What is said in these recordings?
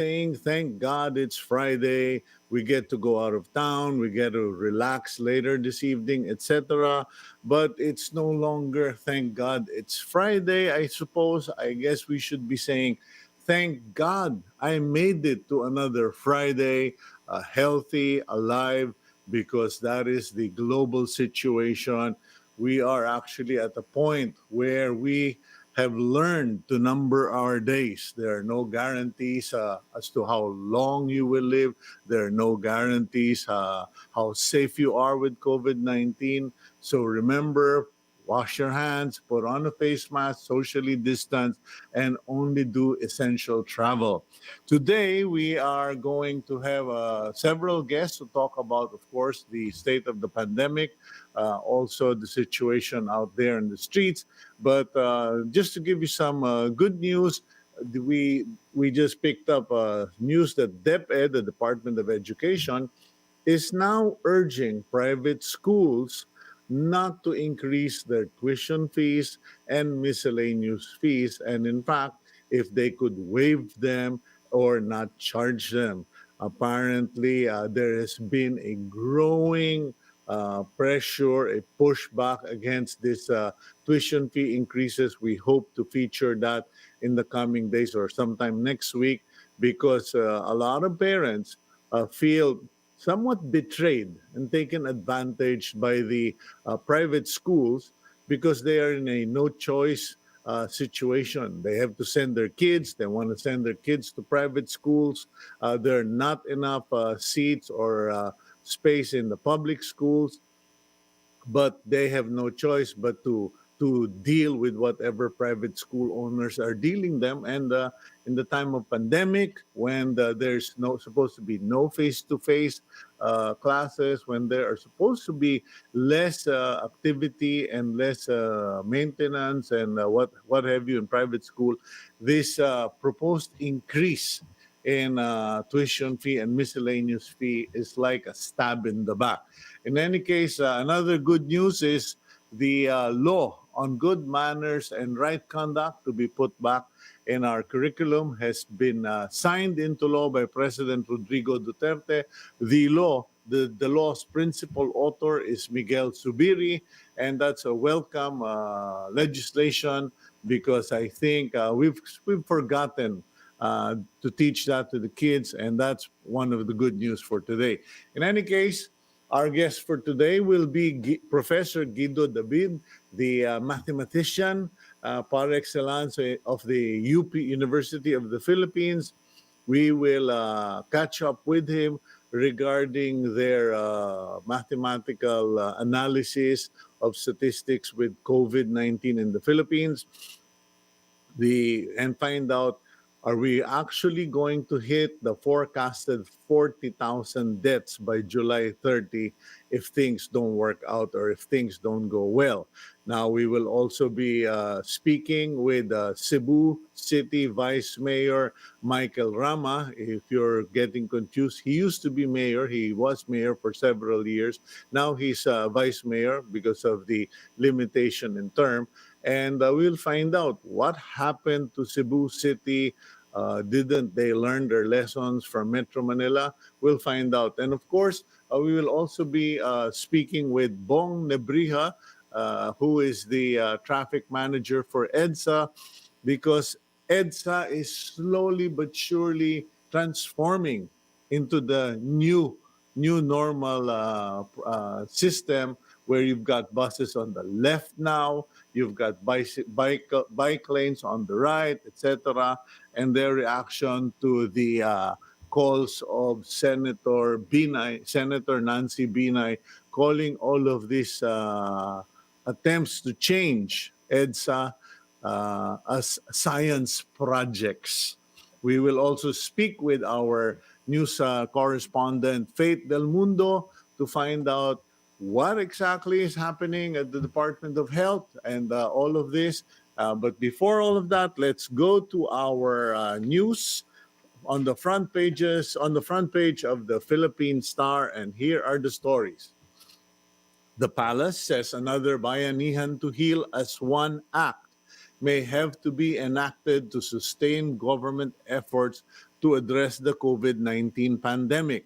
saying, thank God it's Friday. We get to go out of town. We get to relax later this evening, etc. But it's no longer, thank God it's Friday. I suppose, I guess we should be saying, thank God I made it to another Friday, healthy, alive, because that is the global situation. We are actually at a point where we have learned to number our days. There are no guarantees as to how long you will live. There are no guarantees how safe you are with COVID 19. So remember, wash your hands, put on a face mask, socially distance, and only do essential travel. Today, we are going to have several guests to talk about, of course, the state of the pandemic, also the situation out there in the streets. But just to give you some good news, we just picked up news that DepEd, the Department of Education, is now urging private schools not to increase their tuition fees and miscellaneous fees. And in fact, if they could waive them or not charge them. Apparently, there has been a growing pressure, a pushback against this tuition fee increases. We hope to feature that in the coming days or sometime next week because a lot of parents feel somewhat betrayed and taken advantage by the private schools because they are in a no choice situation. They have to send their kids, they want to send their kids to private schools. There are not enough seats or space in the public schools, but they have no choice but to deal with whatever private school owners are dealing them. And in the time of pandemic, when there's no supposed to be no face-to-face classes, when there are supposed to be less activity and less maintenance and what have you in private school, this proposed increase in tuition fee and miscellaneous fee is like a stab in the back. In any case, another good news is the law on good manners and right conduct to be put back in our curriculum has been signed into law by President Rodrigo Duterte. The law's principal author is Miguel Zubiri, and that's a welcome legislation because I think we've forgotten to teach that to the kids, and that's one of the good news for today. In any case, our guest for today will be Professor Guido David, the mathematician par excellence of the UP University of the Philippines. We will catch up with him regarding their mathematical analysis of statistics with COVID-19 in the Philippines, and find out, are we actually going to hit the forecasted 40,000 deaths by July 30 if things don't work out or if things don't go well? Now, we will also be speaking with Cebu City Vice Mayor Michael Rama. If you're getting confused, he used to be mayor. He was mayor for several years. Now he's vice mayor because of the limitation in term. And we'll find out what happened to Cebu City. Didn't they learn their lessons from Metro Manila? We'll find out. And of course, we will also be speaking with Bong Nebrija, who is the traffic manager for EDSA, because EDSA is slowly but surely transforming into the new normal system where you've got buses on the left now, you've got bike lanes on the right, etc. And their reaction to the calls of Senator Nancy Binay, calling all of these attempts to change EDSA as science projects. We will also speak with our news correspondent, Faith Del Mundo, to find out what exactly is happening at the Department of Health and all of this. But before all of that, let's go to our news on the front pages, on the front page of the Philippine Star, and here are the stories. The palace says another bayanihan to heal as one act may have to be enacted to sustain government efforts to address the COVID-19 pandemic.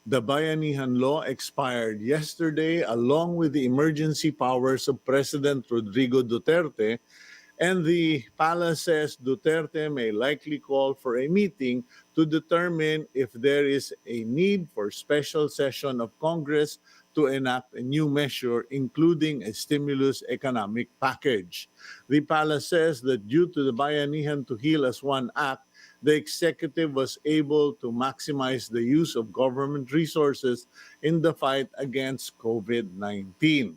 The Bayanihan Law expired yesterday along with the emergency powers of President Rodrigo Duterte, and the palace says Duterte may likely call for a meeting to determine if there is a need for special session of Congress to enact a new measure, including a stimulus economic package. The palace says that due to the Bayanihan to Heal as One Act, the executive was able to maximize the use of government resources in the fight against COVID-19.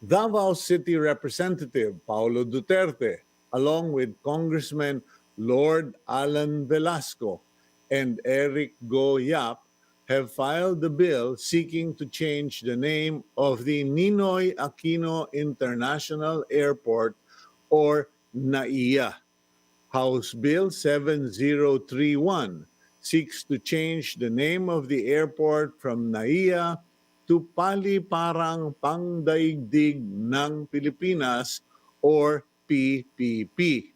Davao City Representative Paulo Duterte, along with Congressman Lord Alan Velasco and Eric Go Yap, have filed the bill seeking to change the name of the Ninoy Aquino International Airport, or NAIA. House Bill 7031 seeks to change the name of the airport from NAIA to Paliparang Pangdaigdig ng Pilipinas, or PPP.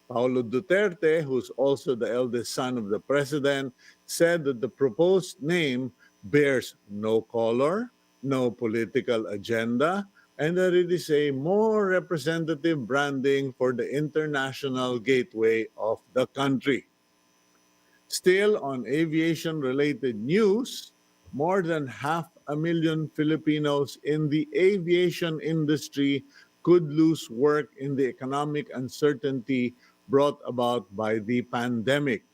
Paulo Duterte, who's also the eldest son of the president, said that the proposed name bears no color, no political agenda, and that it is a more representative branding for the international gateway of the country. Still on aviation-related news, more than 500,000 Filipinos in the aviation industry could lose work in the economic uncertainty brought about by the pandemic.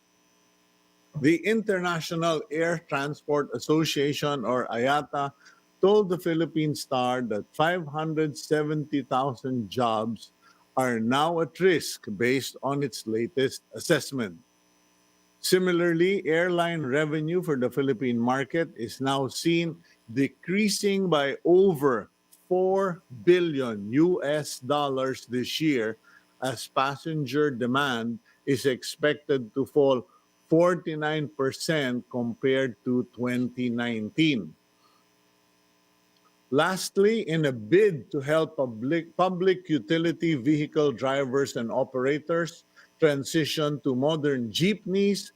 The International Air Transport Association, or IATA, told the Philippine Star that 570,000 jobs are now at risk based on its latest assessment. Similarly, airline revenue for the Philippine market is now seen decreasing by over 4 billion US dollars this year, as passenger demand is expected to fall 49% compared to 2019. Lastly, in a bid to help public utility vehicle drivers and operators transition to modern jeepneys,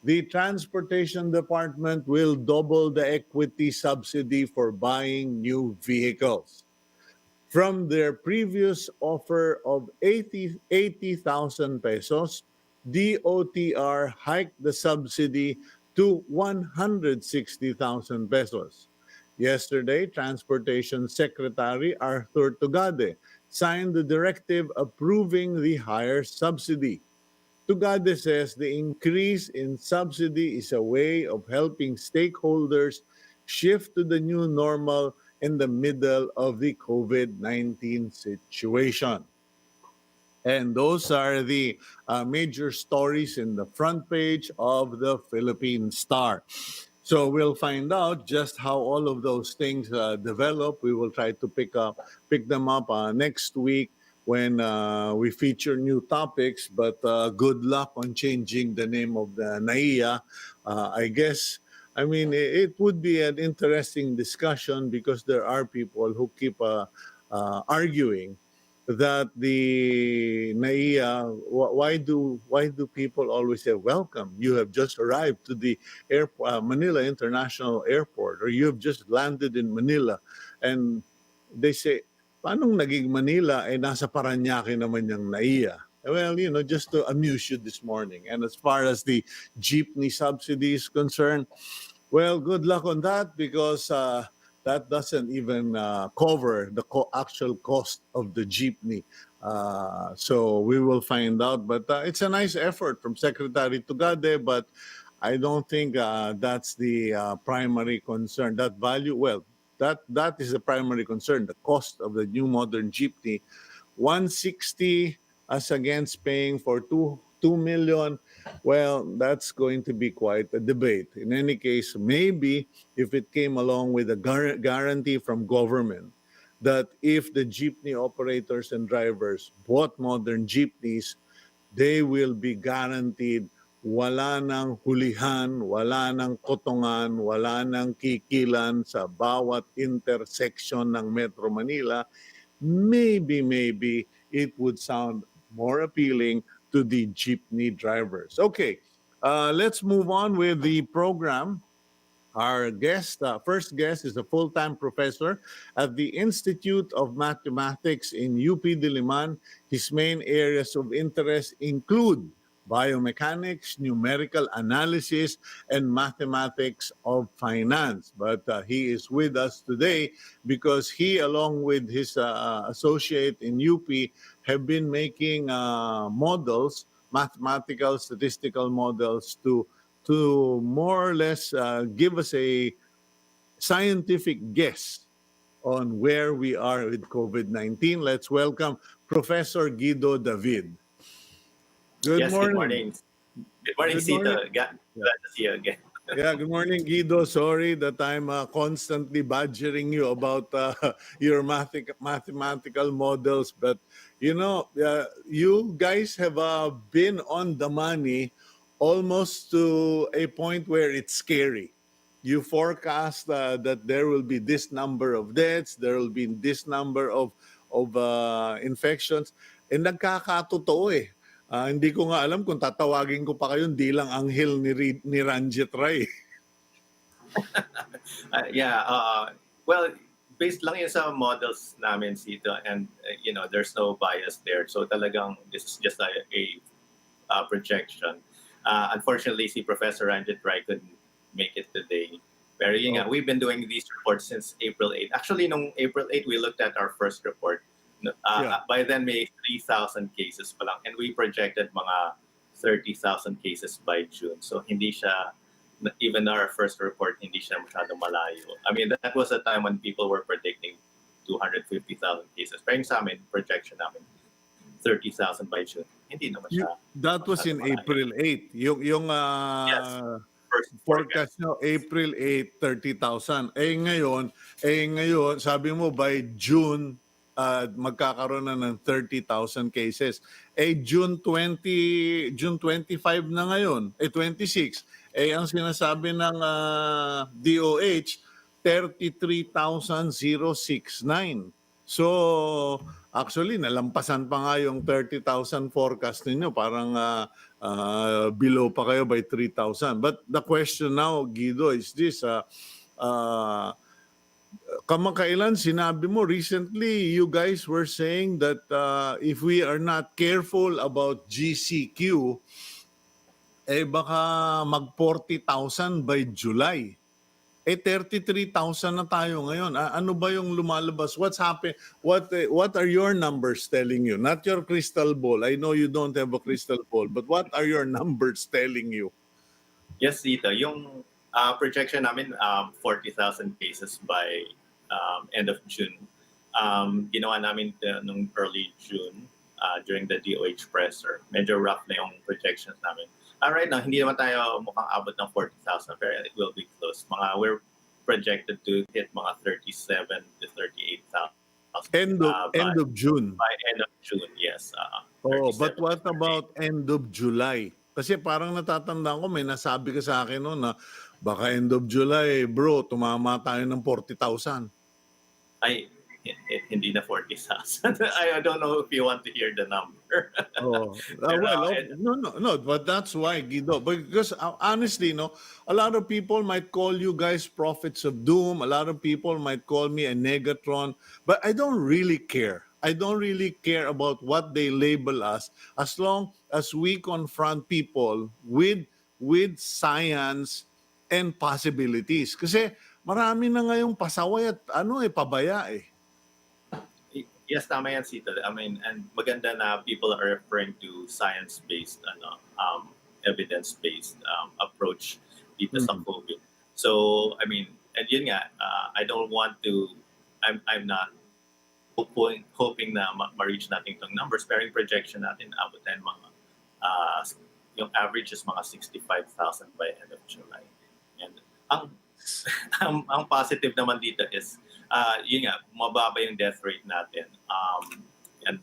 the Transportation Department will double the equity subsidy for buying new vehicles. From their previous offer of 80,000 pesos, DOTR hiked the subsidy to 160,000 pesos. Yesterday, Transportation Secretary Arthur Tugade signed the directive approving the higher subsidy. Tugade says the increase in subsidy is a way of helping stakeholders shift to the new normal in the middle of the COVID-19 situation. And those are the major stories in the front page of the Philippine Star. So we'll find out just how all of those things develop. We will try to pick them up next week when we feature new topics. But good luck on changing the name of the NAIA. I guess, I mean, it would be an interesting discussion because there are people who keep arguing that the NAIA, why do people always say welcome? You have just arrived to the Manila International Airport, or you have just landed in Manila, and they say, "Paano naging Manila? Nasa Parañaque naman yung NAIA." Well, just to amuse you this morning. And as far as the jeepney subsidy is concerned, well, good luck on that because that doesn't even cover the actual cost of the jeepney. So we will find out. But it's a nice effort from Secretary Tugade, but I don't think that's the primary concern. That value, well, that is the primary concern, the cost of the new modern jeepney. 160 as against paying for 2 million. Well, that's going to be quite a debate. In any case, maybe if it came along with a guarantee from government that if the jeepney operators and drivers bought modern jeepneys, they will be guaranteed wala nang hulihan, wala nang kotongan, wala nang kikilan sa bawat intersection ng Metro Manila. Maybe it would sound more appealing to the jeepney drivers. Okay, let's move on with the program. Our first guest, is a full-time professor at the Institute of Mathematics in UP Diliman. His main areas of interest include biomechanics, numerical analysis, and mathematics of finance. But he is with us today because he, along with his associate in UP, have been making models, mathematical statistical models to more or less give us a scientific guess on where we are with COVID-19. Let's welcome Professor Guido David. Good Yes, good morning. morning. Good morning, Good morning. Cito. Glad to see you again. Yeah, good morning, Guido. Sorry that I'm constantly badgering you about your mathematical models, but you guys have been on the money almost to a point where it's scary. You forecast that there will be this number of deaths, there will be this number of infections, and nagkakatotoo eh. Hindi ko nga alam kung tatawagin ko pa kayo, hindi lang anghel ni Ranjit Ray. Yeah, well, based lang yun sa models namin, Cito, and there's no bias there. So talagang this is just a projection. Unfortunately, si Professor Ranjit Rai couldn't make it today. Pero yun nga, we've been doing these reports since April 8. Actually, nung April 8, we looked at our first report. By then, may 3,000 cases pa lang. And we projected mga 30,000 cases by June. So hindi siya, even our first report, hindi siya masyadong malayo. I mean, that was a time when people were predicting 250,000 cases. Pero yung sa amin, projection namin, 30,000 by June. Hindi naman siya. That was in malayo. April 8. Yung yes. First forecast nyo, April 8, 30,000. Ngayon, sabi mo by June, magkakaroon na ng 30,000 cases. June 25 na ngayon, 26. Ang sinasabi ng DOH, 33,069. So, actually, nalampasan pa nga yung 30,000 forecast ninyo. Parang below pa kayo by 3,000. But the question now, Guido, is this. Kamakailan sinabi mo, recently, you guys were saying that if we are not careful about GCQ, baka mag 40,000 by July. 33,000 na tayo ngayon. Ano ba yung lumalabas? What's happening? What are your numbers telling you? Not your crystal ball. I know you don't have a crystal ball, but what are your numbers telling you? Yes, Zita. Yung projection namin, 40,000 cases by end of June. Ginawa namin nung early June during the DOH presser. Medyo rough na yung projections namin. Right now, hindi naman tayo mukhang abot ng 40,000, pero it will be close. We're projected to hit mga 37 to 38,000. End of June. By end of June, yes. But what about end of July? Kasi parang natatandaan ko, may nasabi ka sa akin noon na baka end of July, bro, tumama tayo ng 40,000. Ay, hindi na 40,000. I don't know if you want to hear the number. No, but that's why, Guido. Because honestly, a lot of people might call you guys prophets of doom. A lot of people might call me a negatron. But I don't really care. I don't really care about what they label us as long as we confront people with science and possibilities. Kasi marami na ngayong pasaway at pabaya eh. Yes, tama yan, Cito. I mean, and maganda na people are referring to science-based, evidence-based approach dito sa COVID. So, I mean, and yun nga, I don't want to, I'm not hoping na ma-reach natin itong numbers, pero yung projection natin, abot na yung average is mga 65,000 by end of July. And ang positive naman dito is, yun nga, mababa yung death rate natin. And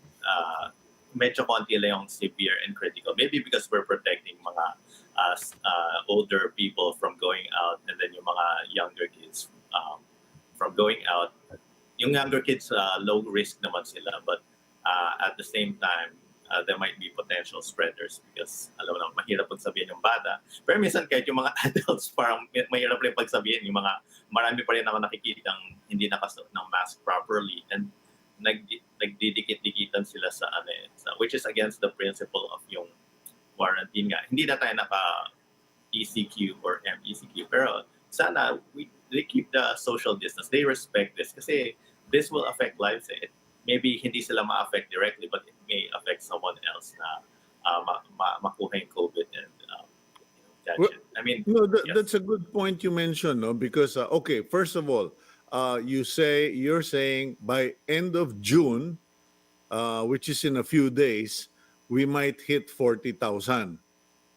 medyo konti lang yung severe and critical. Maybe because we're protecting mga older people from going out, and then yung mga younger kids from going out. Yung younger kids, low risk naman sila. But at the same time, there might be potential spreaders because alam mo na, mahirap pagsabihin yung bata. Pero minsan kahit yung mga adults, parang mahirap rin pagsabihin. Yung mga, marami pa rin ako nakikitang hindi nakasuot ng mask properly and nagdidikit-dikitan sila sa ano which is against the principle of yung quarantine nga. Hindi na tayo naka ECQ or MECQ. Pero sana they keep the social distance. They respect this kasi this will affect lives. Maybe hindi sila ma-affect directly but it may affect someone else na makuha yung COVID and catch Well, it. I mean, no, yes. that's a good point you mentioned, no? Because okay, first of all, you're saying by end of June, which is in a few days, we might hit 40,000,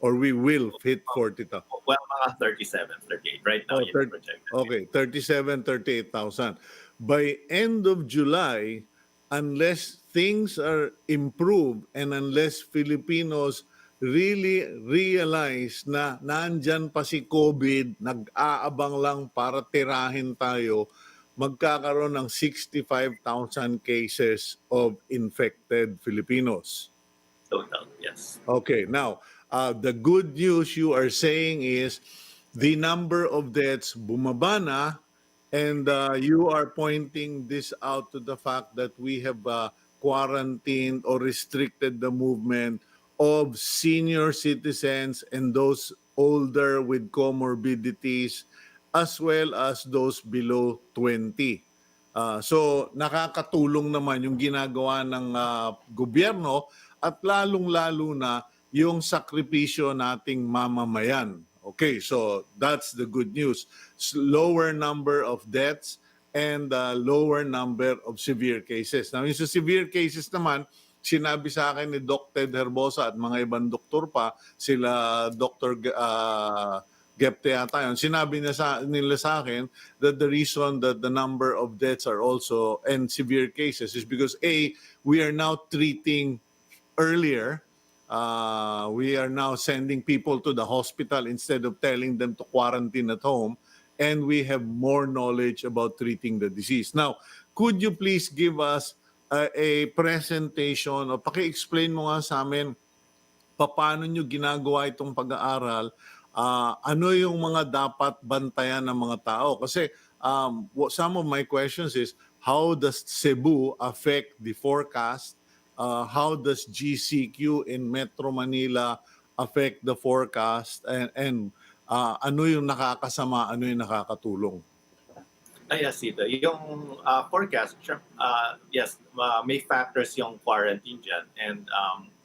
or we will hit 40,000. Well, mga 37, 38 right now, Oh, yun ang projected. okay, 37, 38,000. By end of July, unless things are improved and unless Filipinos really realize na nandyan pa si COVID, nag-aabang lang para tirahin tayo, magkakaroon ng 65,000 cases of infected Filipinos. Total, yes. Okay, now, the good news you are saying is the number of deaths bumaba na, and you are pointing this out to the fact that we have quarantined or restricted the movement of senior citizens and those older with comorbidities as well as those below 20. So nakakatulong naman yung ginagawa ng gobyerno at lalong-lalo na yung sakripisyo nating mamamayan. Okay, so that's the good news. Lower number of deaths and lower number of severe cases. Now, yung sa severe cases naman, sinabi sa akin ni Dr. Herbosa at mga ibang doktor pa, sila Dr. Gepte yata yun, sinabi nila sa akin that the reason that the number of deaths are also and severe cases is because we are now treating earlier. We are now sending people to the hospital instead of telling them to quarantine at home, and we have more knowledge about treating the disease. Now, could you please give us a presentation o paki-explain mo nga sa amin paano nyo ginagawa itong pag-aaral, ano yung mga dapat bantayan ng mga tao? Kasi some of my questions is, how does Cebu affect the forecast? How does GCQ in Metro Manila affect the forecast? And ano yung nakakasama, ano yung nakakatulong? Yes, Cito. Yung forecast, yes, may factors yung quarantine dyan. And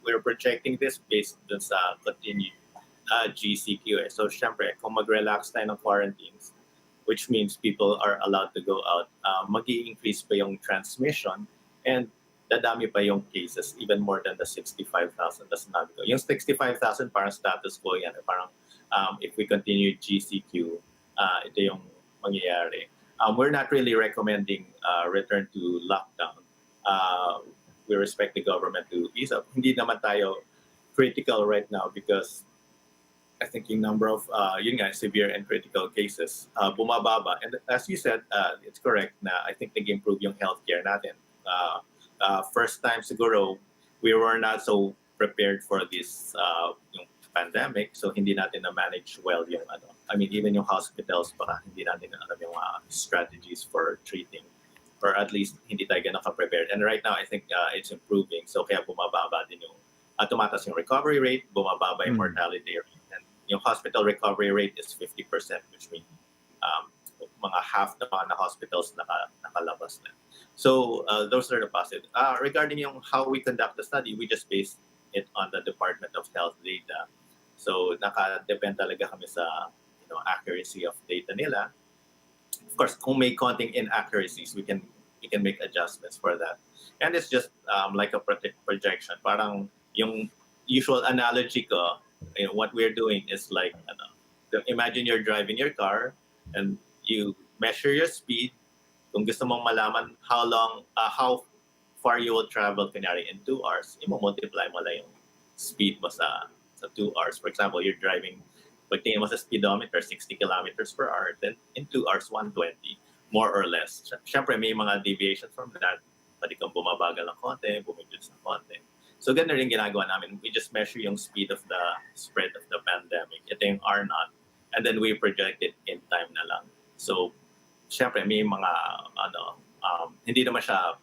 we're projecting this based dun sa continued GCQ. So, syempre, kung mag-relax tayo ng quarantines, which means people are allowed to go out, mag-i-increase pa yung transmission and dadami pa yung cases, even more than the 65,000 na sinabi ko. Yung 65,000 parang status quo yan. Parang if we continue GCQ, ito yung mangyayari. We're not really recommending return to lockdown. We respect the government to ease up. Hindi naman tayo critical right now because I think yung number of severe and critical cases bumababa. And as you said, it's correct na I think nag-improve yung healthcare natin. First time siguro, we were not so prepared for this yung pandemic, so hindi natin na-manage well yung even yung hospitals, baka hindi natin alam yung strategies for treating, or at least hindi tayo ganun ka-prepared. And right now, I think it's improving, so kaya bumababa din yung tumataas yung recovery rate, bumababa yung mortality rate, and yung hospital recovery rate is 50%, which means mga half na mga hospitals nakalabas na. So those are the positive. Regarding yung how we conduct the study, we just based it on the Department of Health data. So naka-depend talaga kami sa accuracy of data nila. Of course, kung may konting inaccuracies, we can make adjustments for that. And it's just like a projection. Parang yung usual analogy ko, what we're doing is like, imagine you're driving your car and you measure your speed. Kung gusto mong malaman how far you will travel, kunyari in 2 hours, i-multiply mo lang yung speed mo sa 2 hours. For example, you're driving, pagtingin mo sa speedometer, 60 kilometers per hour, then in 2 hours, 120, more or less. Siyempre, may mga deviations from that. Pwede kang bumabagal ng konti, bumibilis ng konti. So ganun rin ginagawa namin. We just measure yung speed of the spread of the pandemic. Ito yung R naught. And then we project it in time na lang. So, syempre, may mga, hindi naman siya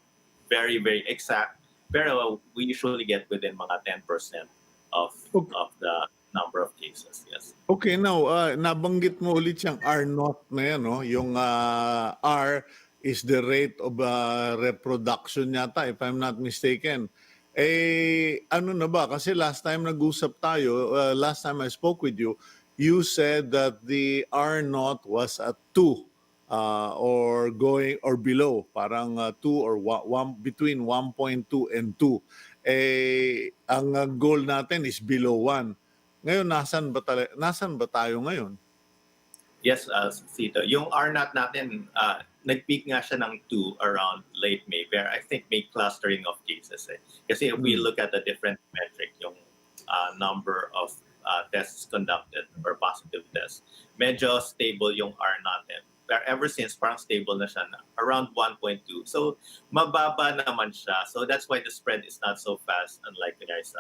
very, very exact. Pero we usually get within mga 10% of Okay. of the number of cases. Yes. Okay, now, nabanggit mo ulit yung R naught na yan, no? Yung R is the rate of reproduction yata, if I'm not mistaken. Eh, ano na ba? Kasi last time nag-usap tayo, last time I spoke with you, you said that the R naught was at 2 or going or below, parang 2 or between 1.2 and 2. Eh, ang goal natin is below 1. Ngayon, nasan ba tayo ngayon? Yes, Cito. Yung R naught natin, nag-peak nga siya ng 2 around late May. Pero I think may clustering of cases. Kasi if we look at the different metric, yung number of tests conducted or positive tests, medyo stable yung R natin. Pero ever since, parang stable na siya na around 1.2. So, mababa naman siya. So, that's why the spread is not so fast, unlike guys,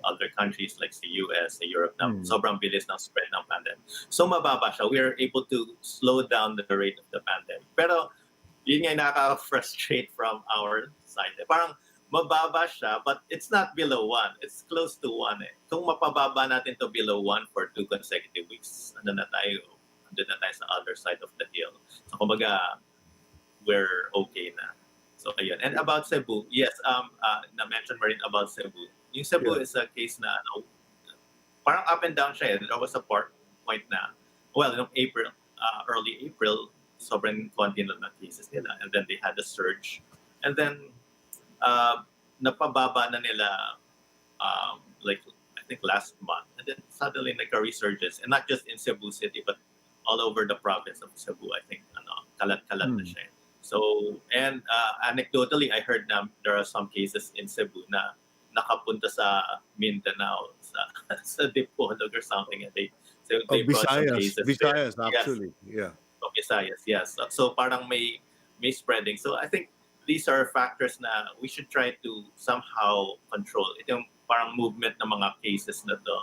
other countries like the US, the Europe, na sobrang bilis ng spread ng pandemic. So, mababa siya. We are able to slow down the rate of the pandemic. Pero, yun nga nakaka-frustrate from our side. Parang, mababa siya, but it's not below 1. It's close to 1. Kung mapababa natin to below 1 for 2 consecutive weeks, andun na tayo sa other side of the hill. So, kumbaga, we're okay na. So, ayun. And about Cebu, yes, na-mention mo rin about Cebu. Yung Cebu is a case na, parang up and down siya. There was a point na, well, in April, early April, sobrang konti na cases nila. And then they had a surge. And then, napababa na nila, like, I think last month. And then suddenly, nagka-resurgence. And not just in Cebu City, but all over the province of Cebu. I think kalat-kalat na siya. So, and anecdotally, I heard na there are some cases in Cebu na nakapunta sa Mindanao, sa Dipolog or something. And they brought some cases Visayas, there. actually. Yes. Yeah. Visayas, yes. So parang may spreading. So I think these are factors na we should try to somehow control. Ito yung parang movement ng mga cases na to.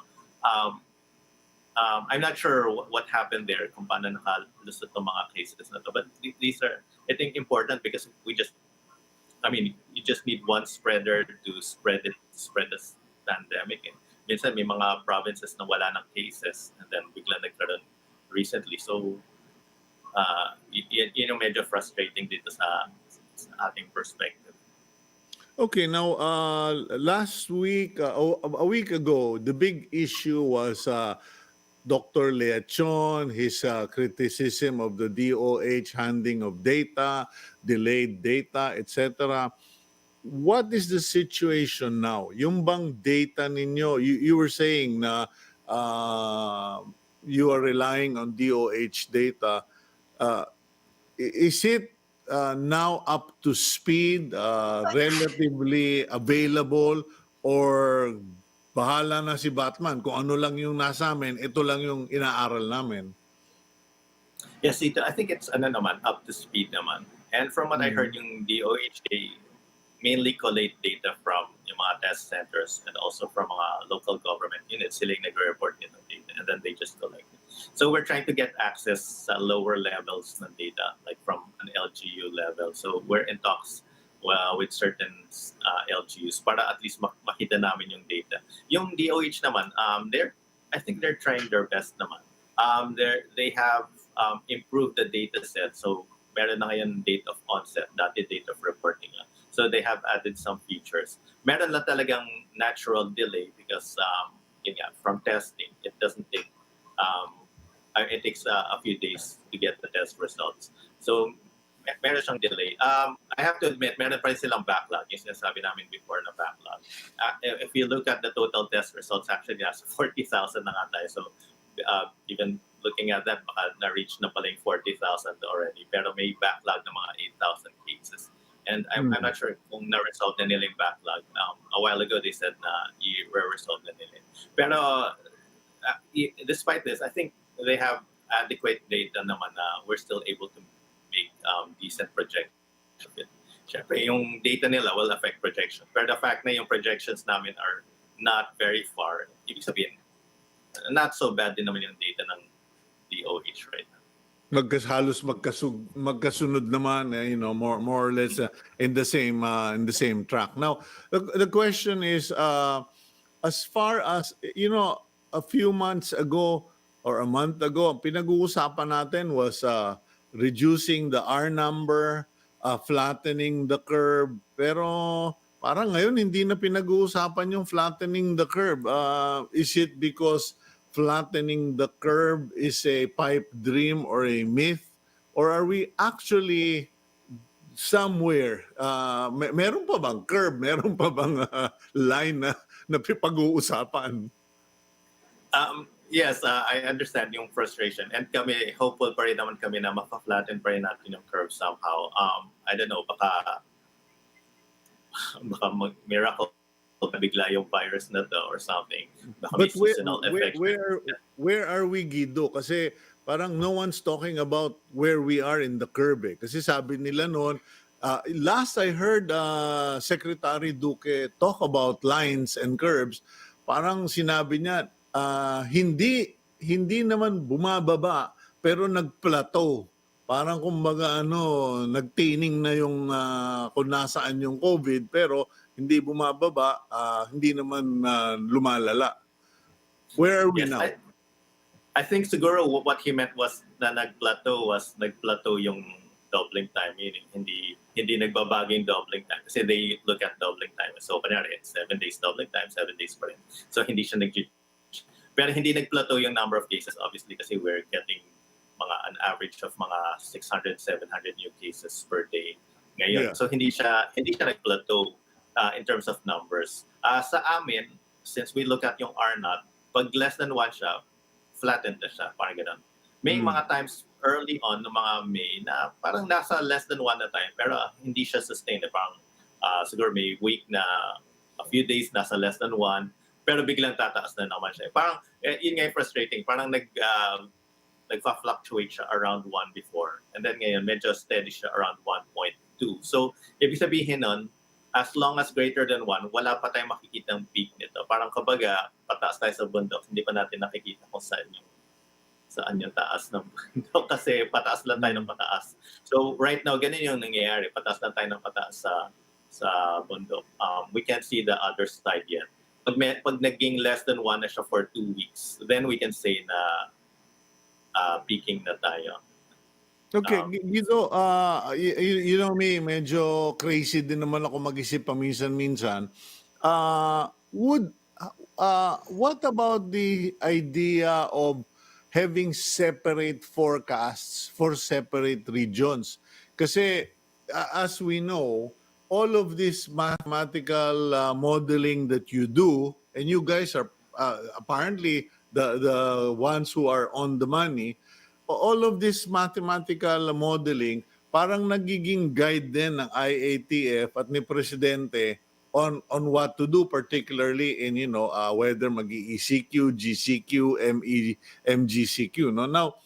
I'm not sure what happened there kung paano nakalusot ng mga cases na to. But these are, I think, important because you just need one spreader to spread the pandemic. Minsan may mga provinces na wala ng cases and then bigla nagkaroon recently. So, yun yung medyo frustrating dito sa ating perspective. Okay, now, last week, a week ago, the big issue was Dr. Leachon, his criticism of the DOH handing of data, delayed data, etc. What is the situation now? Yung bang data ninyo, you were saying na you are relying on DOH data. Is it now up to speed, relatively available, or bahala na si Batman? Kung ano lang yung nasa amin, ito lang yung inaaral namin. Yes, I think it's up to speed naman. And from what I heard, yung DOH, they mainly collate data from yung mga test centers and also from mga local government units. Sila yung nag-report nito data and then they just collect it. So we're trying to get access sa lower levels ng data, like from an LGU level. So we're in talks with certain LGUs para at least makita namin yung data. Yung DOH naman, I think they're trying their best naman. They have improved the data set. So meron na ngayon date of onset, dati date of reporting lang. So they have added some features. Meron na talagang natural delay because from testing, it doesn't take, it takes a few days to get the test results. So meron siyang delay. I have to admit, meron pa rin silang backlog. Yung sinasabi namin before na backlog. If you look at the total test results, actually nasa 40,000 na nga tayo. So even looking at that, baka na-reach na pala yung 40,000 already. Pero may backlog na mga 8,000 cases. And I'm not sure kung na-resolve na nila yung backlog. A while ago, they said na i-resolve na nila. Pero despite this, I think they have adequate data naman na we're still able to make decent projections of it. syempre yung data nila will affect projection. Pero the fact na yung projections namin are not very far, ibig sabihin, not so bad din naman yung data ng DOH right now. Halos magkasunod naman, more or less in the same track. Now, the question is, as far as a few months ago or a month ago, ang pinag-uusapan natin was reducing the R number, flattening the curve. Pero parang ngayon hindi na pinag-uusapan yung flattening the curve. Is it because flattening the curve is a pipe dream or a myth? Or are we actually somewhere, meron pa bang curve, meron pa bang line na pag-uusapan? Yes, I understand yung frustration. And kami, hopeful pa rin naman kami na maka-flatten pa rin natin yung curve somehow. I don't know, baka miracle na bigla yung virus na to or something. Baka may But seasonal effect. where are we, Guido? Kasi parang no one's talking about where we are in the curve. Kasi sabi nila noon, last I heard Secretary Duque talk about lines and curves, parang sinabi niya, hindi naman bumababa, pero nag-plateau. Parang kumbaga nagtining na yung kung nasaan yung COVID, pero hindi bumababa, hindi naman lumalala. Where are we Yes, now? I think siguro what he meant was na nagplateau yung doubling time, meaning hindi nagbabago yung doubling time kasi they look at doubling time. So kunyari, 7 days doubling time, 7 days pa rin. So hindi siya pero hindi nagplateau yung number of cases obviously kasi we're getting an average of mga 600, 700 new cases per day ngayon. Yeah. So hindi siya nagplateau in terms of numbers. Sa amin, since we look at yung R0, pag less than 1 siya, flattened na siya, parang gano'n. May mga times early on, no mga May, na parang nasa less than 1 na time, pero hindi siya sustained. Parang siguro may week na a few days nasa less than 1, pero biglang tataas na naman siya. Parang, yun nga yung frustrating. Parang nagfa-fluctuate siya around 1 before. And then ngayon, medyo steady siya around 1.2. So, ibig sabihin nun, as long as greater than 1, wala pa tayong makikita ng peak nito. Parang kabaga, pataas tayo sa bundok, hindi pa natin nakikita kung saan yung taas ng bundok kasi pataas lang tayo ng pataas. So right now, ganun yung nangyayari. Pataas lang tayo ng pataas sa bundok. We can't see the other side yet. Pag naging less than 1 na siya for 2 weeks, then we can say na peaking na tayo. Okay, Guido, you know me, medyo crazy din naman ako mag-isip paminsan-minsan. What about the idea of having separate forecasts for separate regions? Kasi as we know, all of this mathematical modeling that you do, and you guys are apparently the ones who are on the money, all of this mathematical modeling parang nagiging guide din ng IATF at ni Presidente on what to do, particularly in whether mag-ECQ, GCQ, MGCQ. No? Now,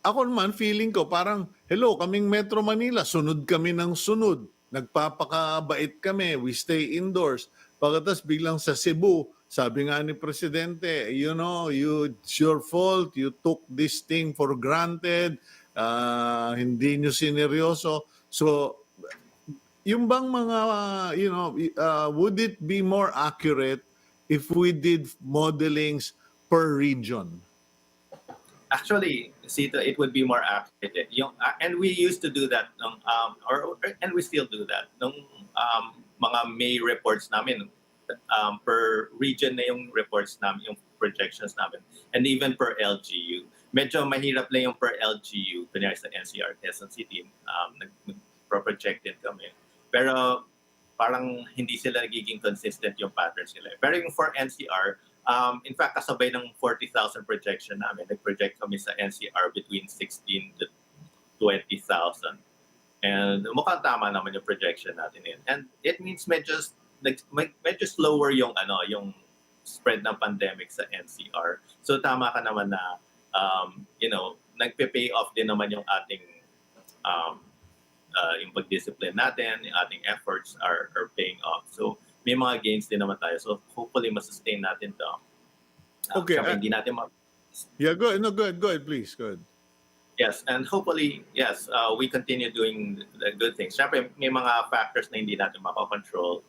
ako naman feeling ko parang, hello, kaming Metro Manila, sunod kami ng sunod. Nagpapakabait kami, we stay indoors. Pagkatas biglang sa Cebu, sabi nga ni Presidente, it's your fault, you took this thing for granted, hindi nyo sineryoso. So, yung bang mga, would it be more accurate if we did modelings per region? Actually, Cito, it would be more accurate. And we used to do that, and we still do that. Nung mga May reports namin, per region na yung reports namin, yung projections namin, and even per LGU. Medyo mahirap lang yung per LGU, kunyari sa NCR, Quezon City, nag-project din kami. Pero parang hindi sila nagiging consistent yung patterns nila. Pero yung for NCR, in fact, kasabay ng 40,000 projection namin, nag-project kami sa NCR between 16 to 20,000. And mukhang tama naman yung projection natin yun. And it means medyo slower yung spread ng pandemic sa NCR. So tama ka naman na nagpe-pay off din naman yung ating yung pag-discipline natin, yung ating efforts are paying off. So may mga gains din naman tayo. So hopefully masustain natin to. Okay. Siyempre, hindi natin Yeah, go ahead. No, go ahead. Go ahead, please. Go ahead. yes, and hopefully, yes, we continue doing the good things. Siyempre, may mga factors na hindi natin makakontrol.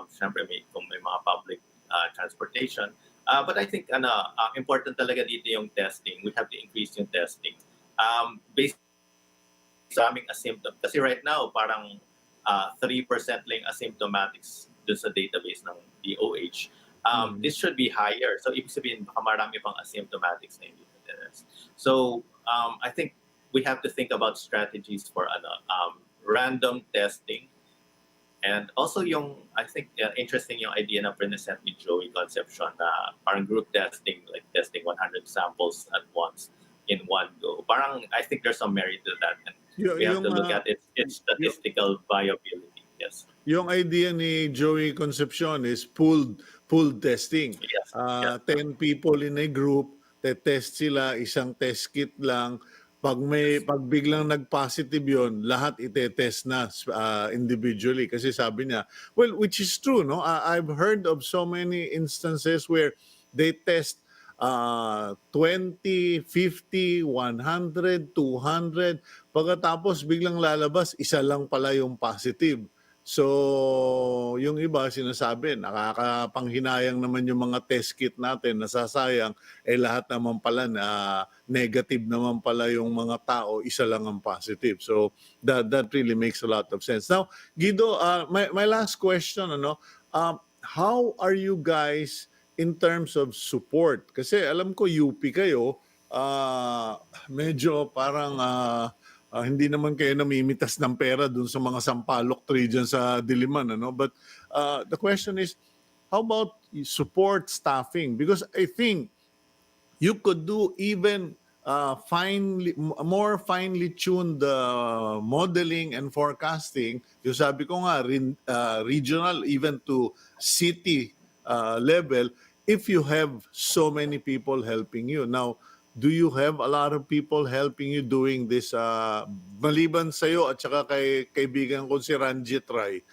Siyempre, kung may mga public transportation. But I think important talaga dito yung testing. We have to increase yung testing. Based sa aming asymptom. Kasi right now, parang 3% lang asymptomatics dun sa database ng DOH. This should be higher. So, ibig sabihin, baka marami pang asymptomatics na hindi na-test. So, I think we have to think about strategies for random testing. And also I think interesting yung idea na present ni Joey Concepcion na parang group testing, like testing 100 samples at once in one go. Parang I think there's some merit to that. And we have to look at its statistical viability. Yes. Yung idea ni Joey Concepcion is pooled testing. Yes. 10 people in a group, test sila, isang test kit lang. Pag biglang nag-positive yon, lahat itetest na individually. Kasi sabi niya, well, which is true, no? I've heard of so many instances where they test 20, 50, 100, 200. Pagkatapos biglang lalabas, isa lang pala yung positive. So, yung iba sinasabi, nakakapanghinayang naman yung mga test kit natin, nasasayang, lahat naman pala na negative naman pala yung mga tao, isa lang ang positive. So, that really makes a lot of sense. Now, Guido, my last question, how are you guys in terms of support? Kasi alam ko UP kayo, medyo parang hindi naman kayo namimitas ng pera dun sa mga sampalok tree dyan sa Diliman. But the question is, how about support staffing? Because I think you could do even more finely tuned modeling and forecasting. Yung sabi ko nga, regional even to city level, if you have so many people helping you. Now, do you have a lot of people helping you doing this? Maliban sa'yo at saka kay kaibigan ko si Ranjit Rai,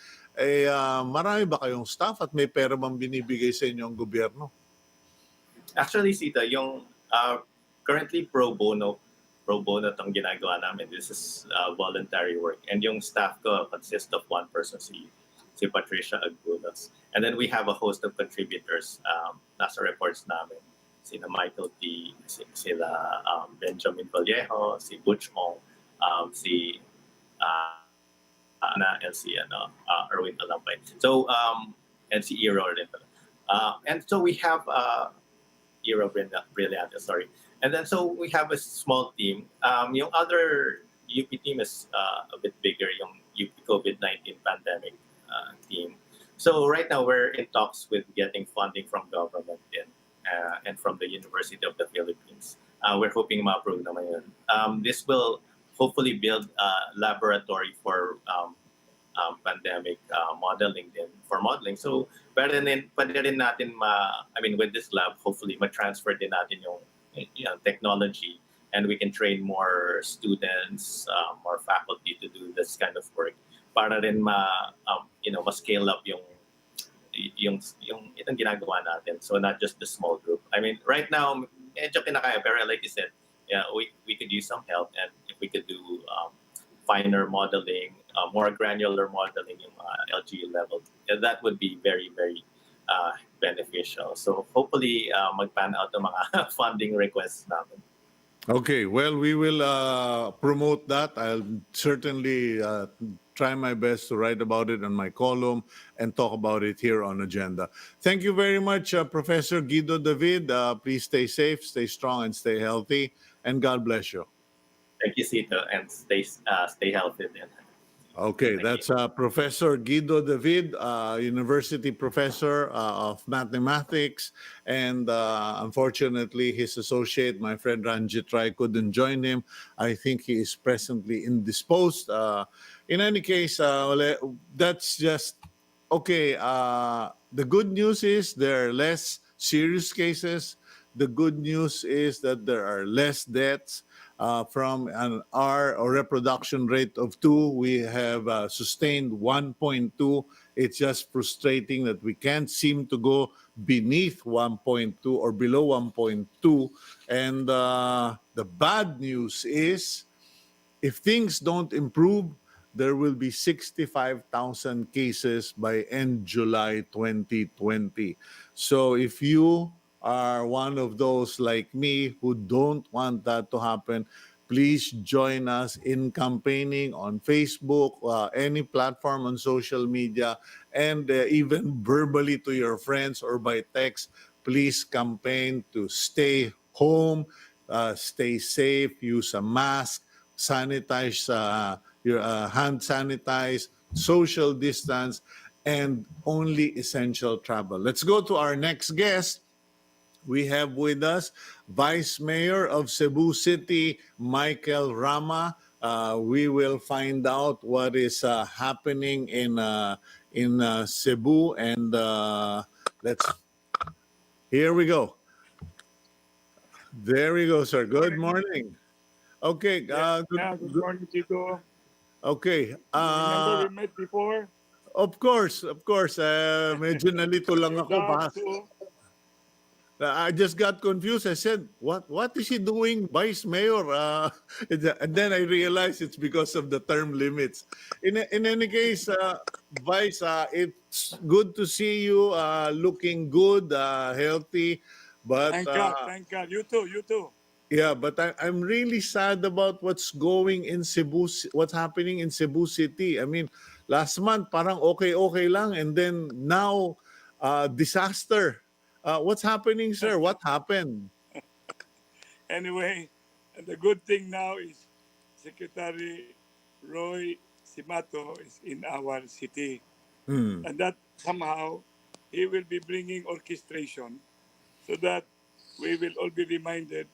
marami ba kayong staff at may pera bang binibigay sa inyo ang gobyerno? Actually, Sita, yung currently pro bono itong ginagawa namin. This is voluntary work. And yung staff ko consists of one person, si Patricia Aguilas. And then we have a host of contributors. Nasa reports namin. Sina Michael T, sila Benjamin Vallejo, si Butch Ong, si Ana, and si Erwin Alampay. So, and si Iro rin pala. And so we have Iro Brillante, sorry. And then so we have a small team. Yung other UP team is a bit bigger, yung UP COVID-19 pandemic team. So right now we're in talks with getting funding from government and from the University of the Philippines. We're hoping ma-approve naman yun. This will hopefully build a laboratory for pandemic modeling din, for modeling. So pwede rin natin with this lab, hopefully ma-transfer din natin yung technology, and we can train more students, more faculty to do this kind of work para rin ma-scale up yung itong ginagawa natin. So not just the small group. Right now, medyo kinakaya, pero like you said, we could use some help, and if we could do finer modeling, more granular modeling yung LGU level, that would be very, very beneficial. So hopefully, mag-pan out ang mga funding requests namin. Okay, well, we will promote that. I'll certainly try my best to write about it on my column and talk about it here on Agenda. Thank you very much, Professor Guido David. Please stay safe, stay strong, and stay healthy. And God bless you. Thank you, Cito, and stay healthy then. Okay, that's Professor Guido David, University Professor of Mathematics, and unfortunately his associate, my friend Ranjit Rai, couldn't join him. I think he is presently indisposed. In any case, that's just okay. The good news is there are less serious cases. The good news is that there are less deaths. From an R or reproduction rate of 2, we have sustained 1.2. It's just frustrating that we can't seem to go beneath 1.2 or below 1.2. And the bad news is, if things don't improve, there will be 65,000 cases by end July 2020. So if you are one of those like me who don't want that to happen, please join us in campaigning on Facebook, any platform on social media, and even verbally to your friends or by text. Please campaign to stay home, stay safe, use a mask, sanitize your hand sanitize, social distance, and only essential travel. Let's go to our next guest. We have with us Vice Mayor of Cebu City, Michael Rama. We will find out what is happening in Cebu, and let's. Here we go. There we go, sir. Good Morning. morning. Okay. Yeah, good morning, Cito. Okay. You remember we met before? Of course, of course. Medyo nalito lang Your ako. dad too. I just got confused. I said, What is he doing, Vice Mayor?" And then I realized it's because of the term limits. In any case, Vice, it's good to see you looking good, healthy. But Thank God, thank God. You too, you too. yeah, but I'm really sad about what's going in Cebu, what's happening in Cebu City. I mean, last month parang okay lang, and then now disaster. What's happening, sir? What happened? Anyway, and the good thing now is Secretary Roy Simato is in our city. Hmm. And that somehow he will be bringing orchestration so that we will all be reminded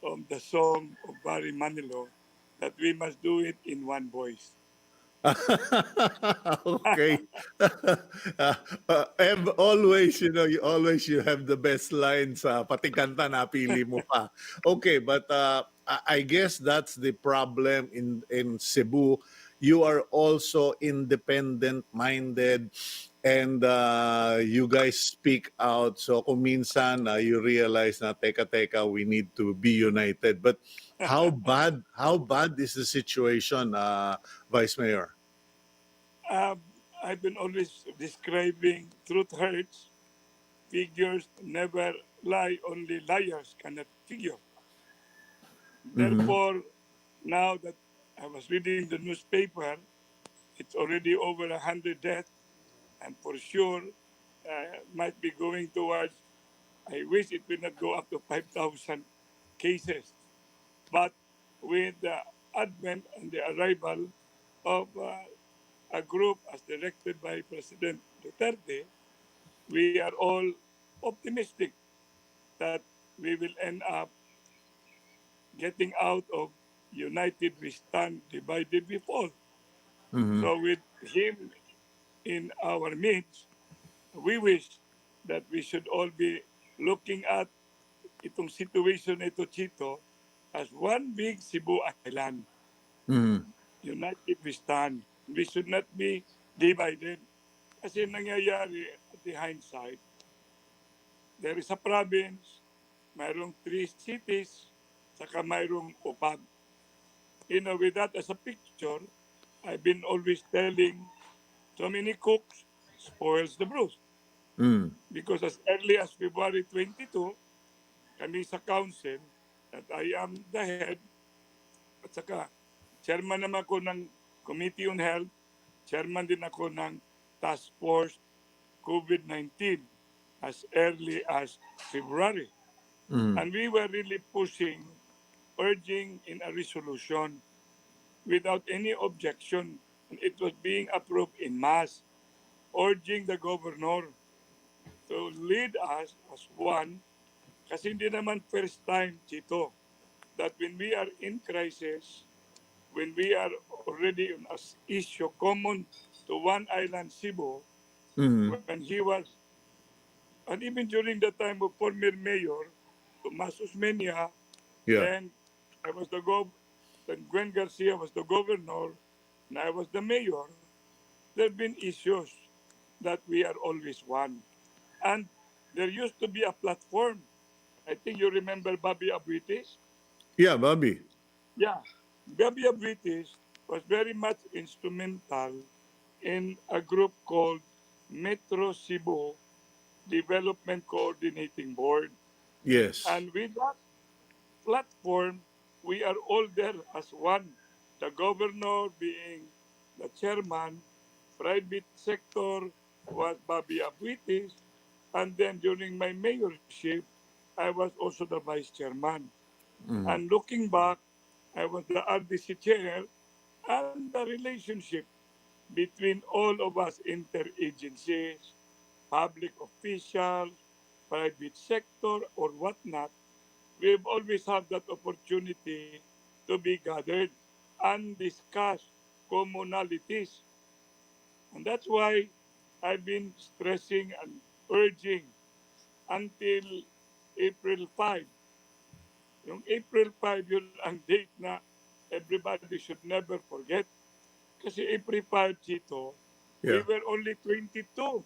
of the song of Barry Manilow that we must do it in one voice. Okay. Always, you have the best lines. Pati kanta napili mo pa. Okay, but I guess that's the problem in Cebu. You are also independent minded, and you guys speak out. So kung minsan you realize na teka, we need to be united. But how bad is the situation, Vice Mayor? Um, I've been always describing truth hurts, figures never lie, only liars cannot figure. Mhm. Therefore, now that I was reading the newspaper, it's already over 100 deaths, and for sure might be going towards. I wish it will not go up to 5,000 cases, but with the advent and the arrival of a group as directed by President Duterte, we are all optimistic that we will end up getting out of united we stand, divided we fall. Mhm. So with him in our midst, we wish that we should all be looking at itong situation na ito, Chito, as one big Cebu Island. Mhm. United we stand. We should not be divided. Kasi nangyayari at the hindsight, there is a province, mayroong three cities, saka mayroong upag. With that as a picture, I've been always telling so many cooks spoils the broth. Mm. Because as early as February 22, kami sa council, that I am the head, at saka chairman naman ako ng Committee on Health, chairman din ako ng Task Force COVID-19 as early as February. Mm. And we were really pushing, urging in a resolution without any objection. And it was being approved in mass, urging the governor to lead us as one. Kasi hindi naman first time, Chito, that when we are in crisis, when we are already on as issue common to one island, Cebu, Mm. when he was, and even during the time of former mayor, Tomas Osmeña, Yeah. then I was the then Gwen Garcia was the governor, and I was the mayor. There have been issues that we are always one. And there used to be a platform. I think you remember Bobby Abuitis. Yeah, Bobby. Yeah. Bobby Abuitis was very much instrumental in a group called Metro Cebu Development Coordinating Board. Yes. And with that platform, we are all there as one. The governor being the chairman, private sector was Bobby Abuitis, and then during my mayorship, I was also the vice chairman. Mm. And looking back, I was the RDC chair, and the relationship between all of us interagencies, public officials, private sector, or whatnot, we've always had that opportunity to be gathered and discuss commonalities. And that's why I've been stressing and urging until April 5. Yung April 5, yun ang date na everybody should never forget. Kasi April 5, Chito, we Yeah. were only 22.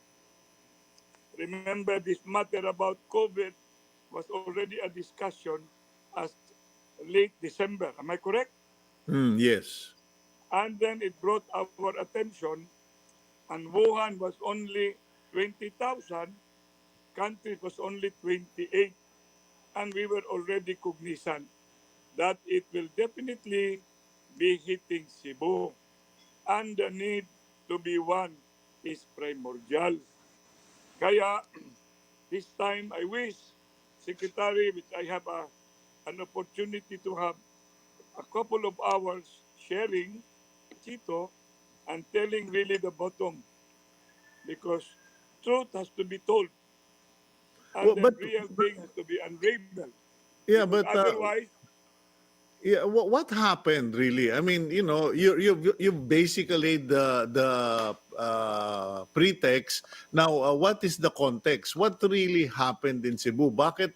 Remember, this matter about COVID was already a discussion as late December. Am I correct? Yes. And then it brought our attention, and Wuhan was only 20,000, countries was only 28, and we were already cognizant that it will definitely be hitting Cebu, and the need to be one is primordial. Kaya this time I wish, Secretary, which I have an opportunity to have a couple of hours sharing Chito and telling really the bottom, because truth has to be told, and Well, then but real thing has to be unraveled, yeah, because but otherwise, yeah, what happened really? I mean, you basically the pretext. Now, what is the context? What really happened in Cebu? Bakit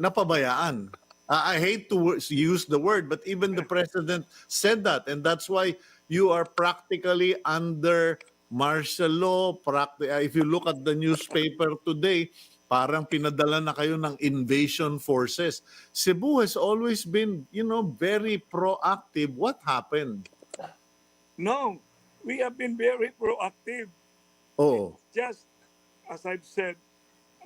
napabayaan? I hate to use the word, but even the president said that, and that's why you are practically under martial law. If you look at the newspaper today, parang pinadala na kayo ng invasion forces. Cebu has always been, very proactive. What happened? no, we have been very proactive. Oh, It's just, as I've said,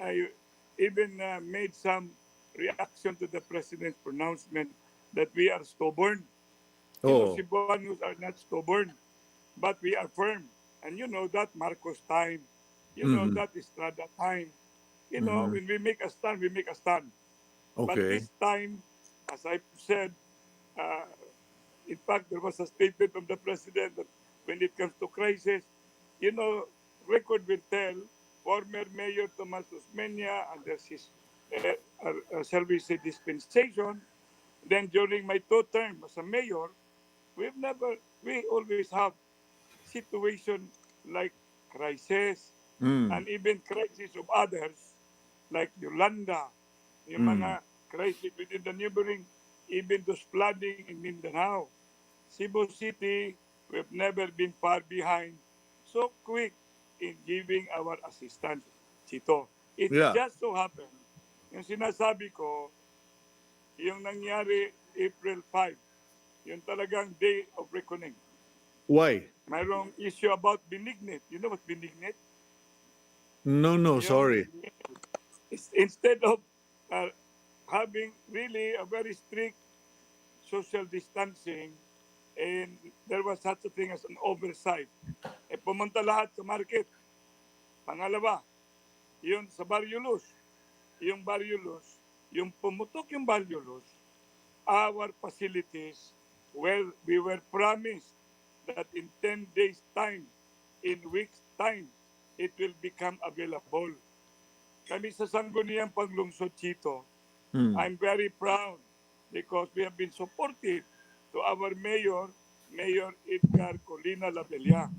I even made some reaction to the president's pronouncement that we are stubborn. You know, oh. Cebuanos are not stubborn, but we are firm. And you know that Marcos time, you know Mm-hmm. that Estrada time. You know, Mm-hmm. when we make a stand, we make a stand. But Okay. this time, as I've said, uh, in fact, there was a statement from the president that when it comes to crisis, you know, record will tell former Mayor Tomas Osmeña under his service dispensation. Then during my two term as a mayor, we always have situation like crisis Mm. and even crisis of others like Yolanda, yung Mm. mga crisis within the neighboring, even those flooding in Mindanao. Cebu City, we've never been far behind, so quick in giving our assistance. Chito, it Yeah. just so happened, yung sinasabi ko, yung nangyari April 5, yung talagang day of reckoning. Why? Mayroong issue about benignite. You know what benignite? No, no, Yung sorry. instead of uh, having really a very strict social distancing, and there was such a thing as an oversight. Pumunta lahat sa market. Pangalawa, yun sa Barrio Luz. Yung Barrio Luz, yung pumutok yung Barrio Luz, our facilities where we were promised that in 10 days time, in weeks time, it will become available. Kami sa Sangguniang Paglungsod, Chito, Mm. I'm very proud because we have been supportive to our mayor, Mayor Edgar Colina Labella.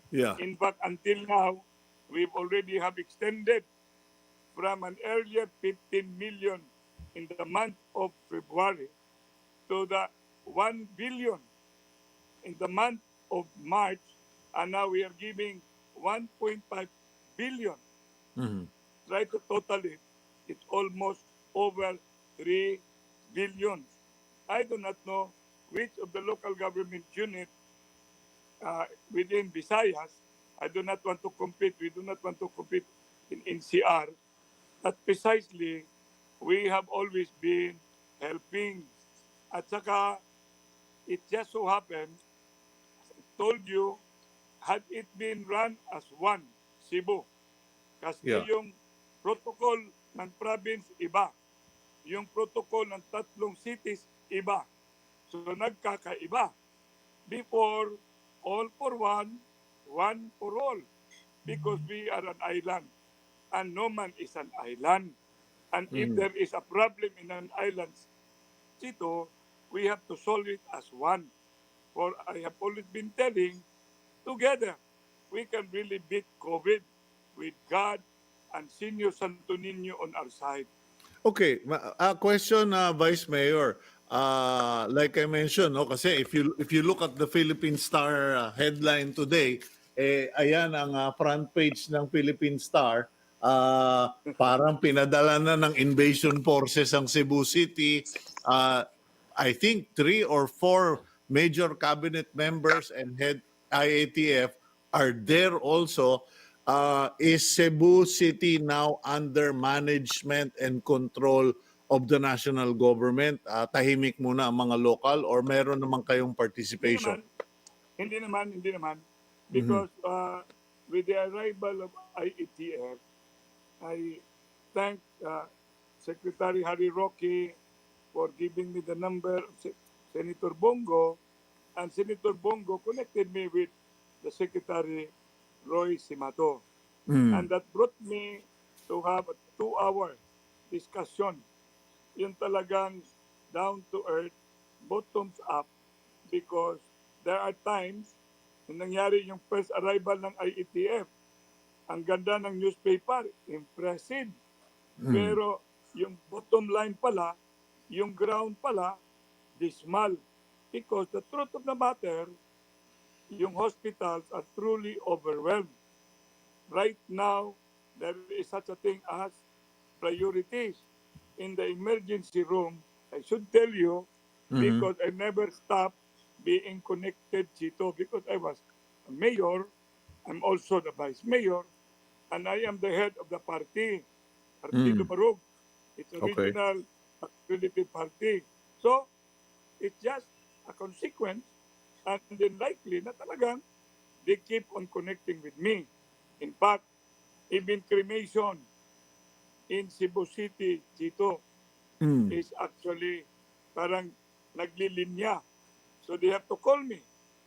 Yeah. In fact, until now, we've already have extended from an earlier 15 million in the month of February to the 1 billion in the month of March, and now we are giving 1.5 billion. Mhm. Try to total it, it's almost over 3 billion. I do not know which of the local government unit within Visayas. I do not want to compete. We do not want to compete in NCR. But precisely, we have always been helping. At saka, it just so happened, as I told you, had it been run as one, Cebu, kasi Yeah. yung protocol ng province iba, yung protocol ng tatlong cities iba. So nagkakaiba. Before, all for one for all. Because we are an island. And no man is an island. And if Mhm. there is a problem in an island, Cito, we have to solve it as one. For I have always been telling, together, we can really beat COVID with God and Senior Santo Niño on our side. Okay, a question, Vice Mayor. Like I mentioned, no, kasi if you look at the Philippine Star headline today, ayan ang front page ng Philippine Star. Parang pinadala na ng invasion forces ang Cebu City. I think 3 or 4 major cabinet members and head IATF are there also. Is Cebu City now under management and control of the national government? Tahimik muna ang mga local or meron naman kayong Hindi participation? naman, hindi naman. Mhm. Because with the arrival of IETF, I thank Secretary Harry Roque for giving me the number of Senator Bongo, and Senator Bongo connected me with the Secretary Roy Simato. And Mm. that brought me to have a 2-hour discussion. Yung talagang down to earth, bottoms up, because there are times na nangyari yung first arrival ng IETF. Ang ganda ng newspaper, impressive. Mm. Pero yung bottom line pala, yung ground pala, dismal. Because the truth of the matter, yung hospitals are truly overwhelmed. Right now, there is such a thing as priorities. In the emergency room, I should tell you, Mhm. because I never stopped being connected, Chito, because I was a mayor, I'm also the vice mayor, and I am the head of the party, Partido Mm. Barug. It's a Okay. regional accredited party. So, it's just a consequence and then likely na talagang they keep on connecting with me. In fact, even cremation in Cebu City, Chito, Mm. is actually parang naglilinya. So they have to call me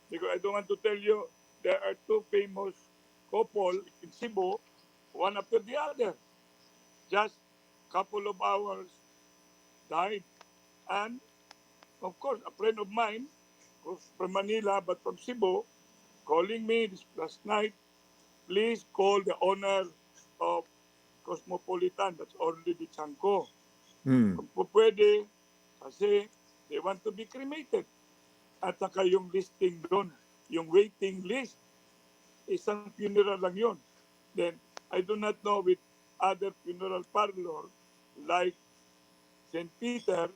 because I don't want to tell you there are two famous couple in Cebu, one after the other. Just couple of hours died. And of course, a friend of mine who's from Manila but from Cebu calling me this last night, please call the owner of Cosmopolitan, that's already Chanko. Mm. Kung po pwede, kasi they want to be cremated. At saka yung listing doon, yung waiting list, isang funeral lang yun. Then, I do not know with other funeral parlor like St. Peter,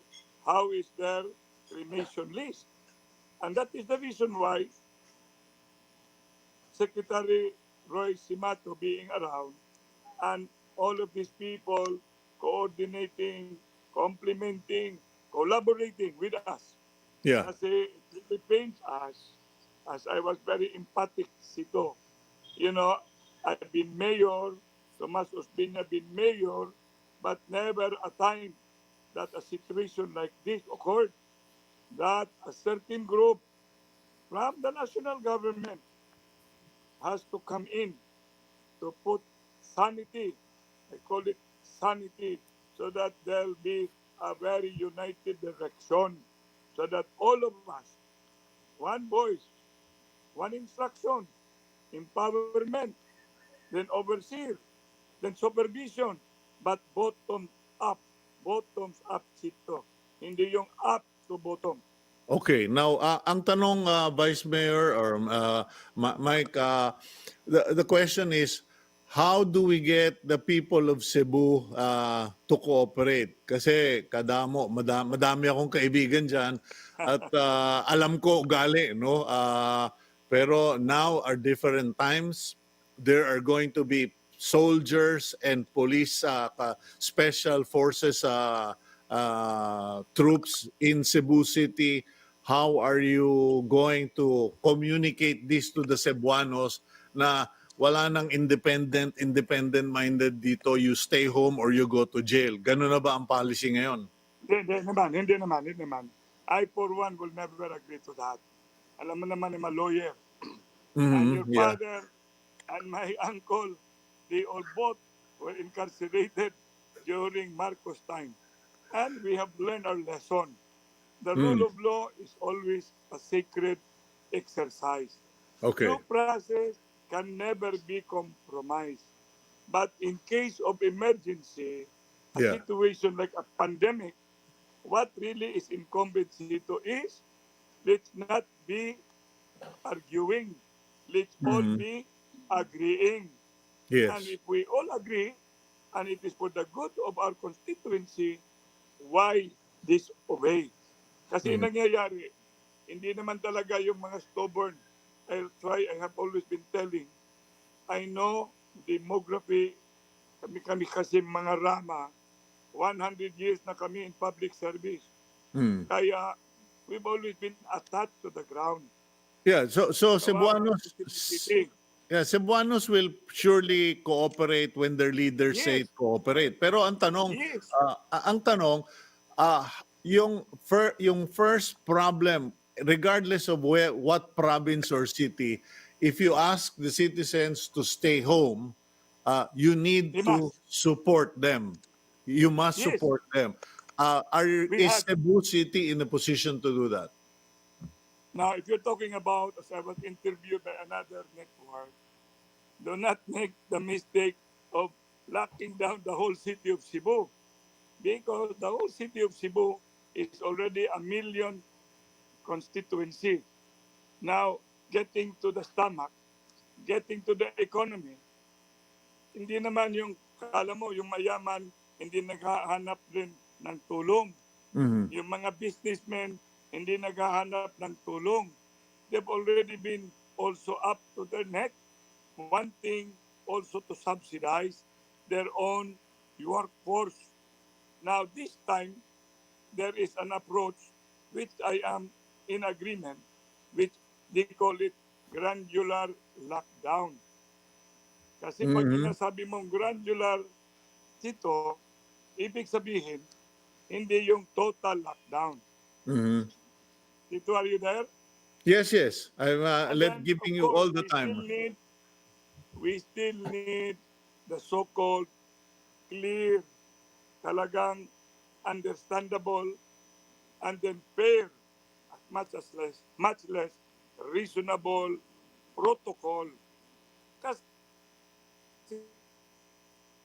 how is their cremation list? And that is the reason why Secretary Roy Simato being around and all of these people coordinating, complementing, collaborating with us. Yeah. Kasi it really pains us as I was very empathic, Sito. You know, I've been mayor, Tomas Ospina been mayor, but never a time that a situation like this occurred, that a certain group from the national government has to come in to put sanity, I call it sanity, so that there'll be a very united direction, so that all of us, one voice, one instruction, empowerment, then overseer, then supervision, but bottoms up, Cito. Hindi yung up to bottom. Okay, now ang tanong, Vice Mayor or Mike, the question is, how do we get the people of Cebu to cooperate? Kasi madami akong kaibigan diyan at alam ko ugali, no? Pero now are different times. There are going to be soldiers and police special forces troops in Cebu City. How are you going to communicate this to the Cebuanos na wala nang independent-minded dito, you stay home or you go to jail? Ganun na ba ang policy ngayon? Hindi naman. I, for one, will never agree to that. Alam mo naman, I'm a lawyer. And your Yeah. father and my uncle, they all both were incarcerated during Marcos' time. And we have learned our lesson. The rule of law is always a sacred exercise. Okay. Due process can never be compromised. But in case of emergency, a Yeah. situation like a pandemic, what really is incumbent dito is let's not be arguing. Let's all be agreeing. And Yes. if we all agree, and it is for the good of our constituency, why disobey? Kasi nangyayari, hindi naman talaga yung mga stubborn. I have always been telling, I know demography, kami kasi mga Rama, 100 years na kami in public service. Kaya we've always been attached to the ground. Yeah, so Kawawa Cebuanos, si City. Cebuanos will surely cooperate when their leaders say Yes, cooperate. Pero yes, ang tanong, ah, yung first problem, regardless of what province or city, if you ask the citizens to stay home, you need we to must. support them. You must Yes, support them. we Is have. Cebu City in a position to do that? Now, if you're talking about, as I was interviewed by another network, do not make the mistake of locking down the whole city of Cebu, because the whole city of Cebu is already a million constituency. Now, getting to the stomach, getting to the economy, hindi naman yung, kala mo, yung mayaman, hindi naghahanap rin ng tulong. Yung mga businessmen, hindi naghahanap ng tulong. They've already been also up to their neck, wanting also to subsidize their own workforce. Now, this time, there is an approach which I am in agreement, which they call it granular lockdown. Kasi pag sinasabi mong granular dito, ibig sabihin, hindi yung total lockdown. Dito, are you there? Yes. I'm And then, of giving you course, all the time. we still need the so-called clear, talagang understandable, and then fair, as much less reasonable protocol. Kasi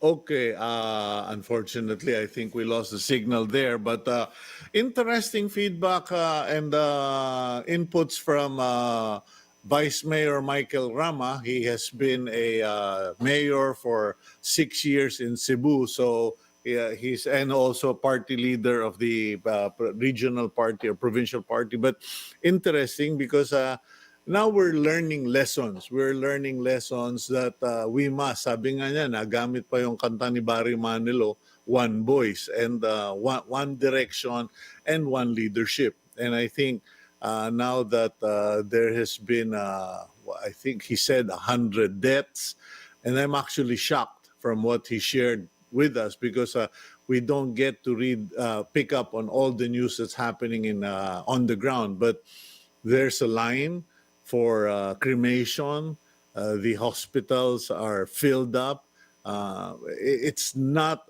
Okay, unfortunately, I think we lost the signal there. But interesting feedback and inputs from Vice Mayor Michael Rama. He has been a mayor for 6 years in Cebu. So he's and also party leader of the regional party or provincial party. But interesting because now we're learning lessons. We're learning lessons that we must. Sabi nga niya, nagamit pa yung kanta ni Barry Manilow, one voice and one direction and one leadership. And I think now that there has been, I think he said 100 deaths, and I'm actually shocked from what he shared with us because we don't get to pick up on all the news that's happening on the ground. But there's a line for cremation. The hospitals are filled up. It's not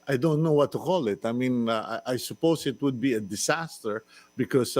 I don't know what to call it. I mean, I suppose it would be a disaster because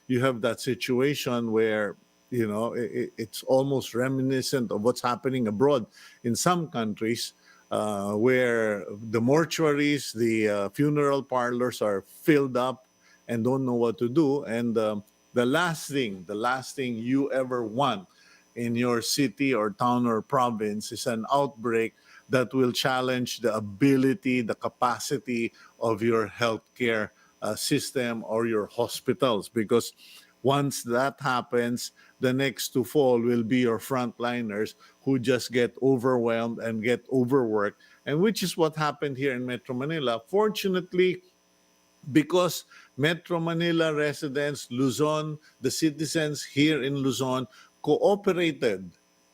you have that situation where it's almost reminiscent of what's happening abroad in some countries, where the mortuaries, the funeral parlors are filled up and don't know what to do. And the last thing you ever want in your city or town or province is an outbreak that will challenge the ability, the capacity of your healthcare system or your hospitals. Because once that happens, the next to fall will be your frontliners who just get overwhelmed and get overworked, and which is what happened here in Metro Manila. Fortunately, because Metro Manila residents, Luzon, the citizens here in Luzon cooperated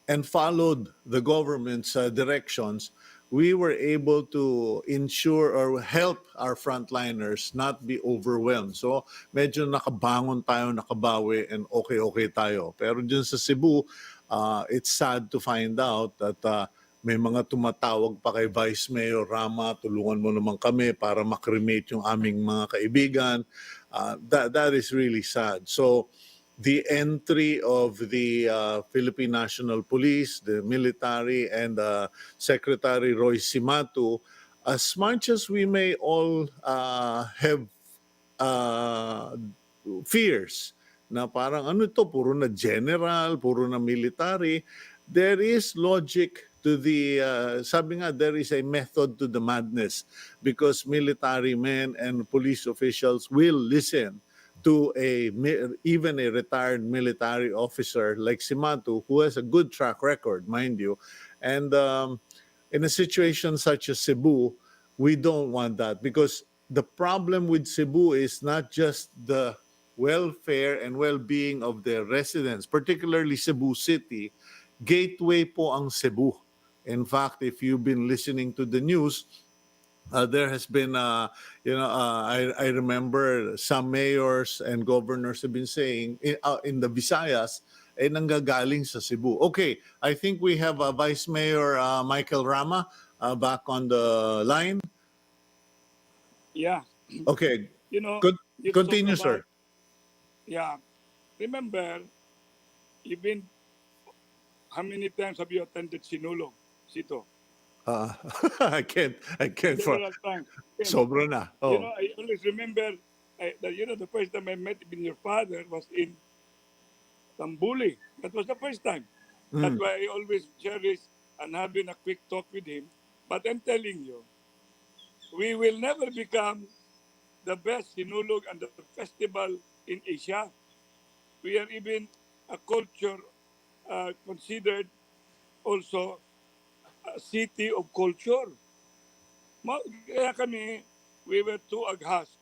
and followed the government's directions, we were able to ensure or help our frontliners not be overwhelmed. So medyo nakabangon tayo, nakabawi, and okay-okay tayo. Pero dyan sa Cebu, it's sad to find out that may mga tumatawag pa kay Vice Mayor Rama, tulungan mo naman kami para makremate yung aming mga kaibigan. That is really sad. So the entry of the Philippine National Police, the military, and Secretary Roy Simatu, as much as we may all have uh, fears na parang ano to, puro na general, puro na military, there is logic to the, sabi nga, there is a method to the madness, because military men and police officials will listen to even a retired military officer like Simatu, who has a good track record, mind you. And in a situation such as Cebu, we don't want that, because the problem with Cebu is not just the welfare and well-being of the residents, particularly Cebu City. Gateway po ang Cebu. In fact, if you've been listening to the news, there has been, I remember some mayors and governors have been saying in the Visayas, nanggagaling sa Cebu. Okay, I think we have Vice Mayor Michael Rama back on the line. Yeah. Okay, You know, Con- you talk continue, about, sir. yeah. Remember, even how many times have you attended Sinulog, Cito? Uh, I can't for Several times. And, sobra na. you Oh. know, I always remember that, the first time I met even your father was in Tambuli. That was the first time. That's Mm. why I always cherish and having a quick talk with him. But I'm telling you, we will never become the best Sinulog and the festival in Asia. We are even a culture considered also a city of culture. Kaya kami, we were too aghast.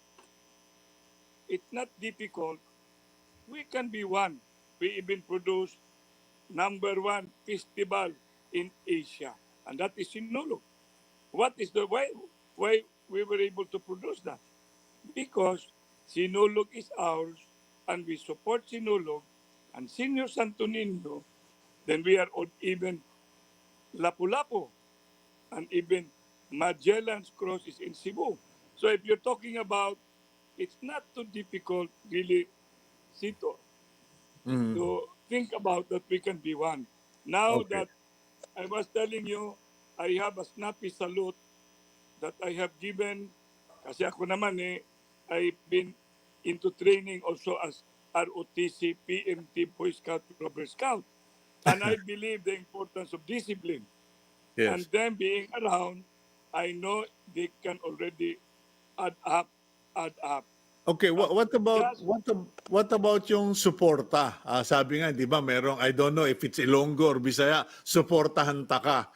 It's not difficult. We can be one. We even produce number one festival in Asia, and that is Sinulog. What is the why we were able to produce that? Because Sinulog is ours, and we support Sinulog and Senior Santo Niño. Then we are on even Lapu-Lapu and even Magellan's Cross is in Cebu. So if you're talking about, it's not too difficult, really, Sito, Mm. to think about that we can be one. Now Okay. that I was telling you, I have a snappy salute that I have given, kasi ako naman I've been into training also as ROTC, PMT, Boy Scout, Rubber Scout. And I believe the importance of discipline. And Yes. them being around, I know they can already add up, add up. Okay, But what about just, what about yung suporta? Sabi nga, 'di ba, merong, I don't know if it's Ilonggo or Bisaya, suportahan ta ka.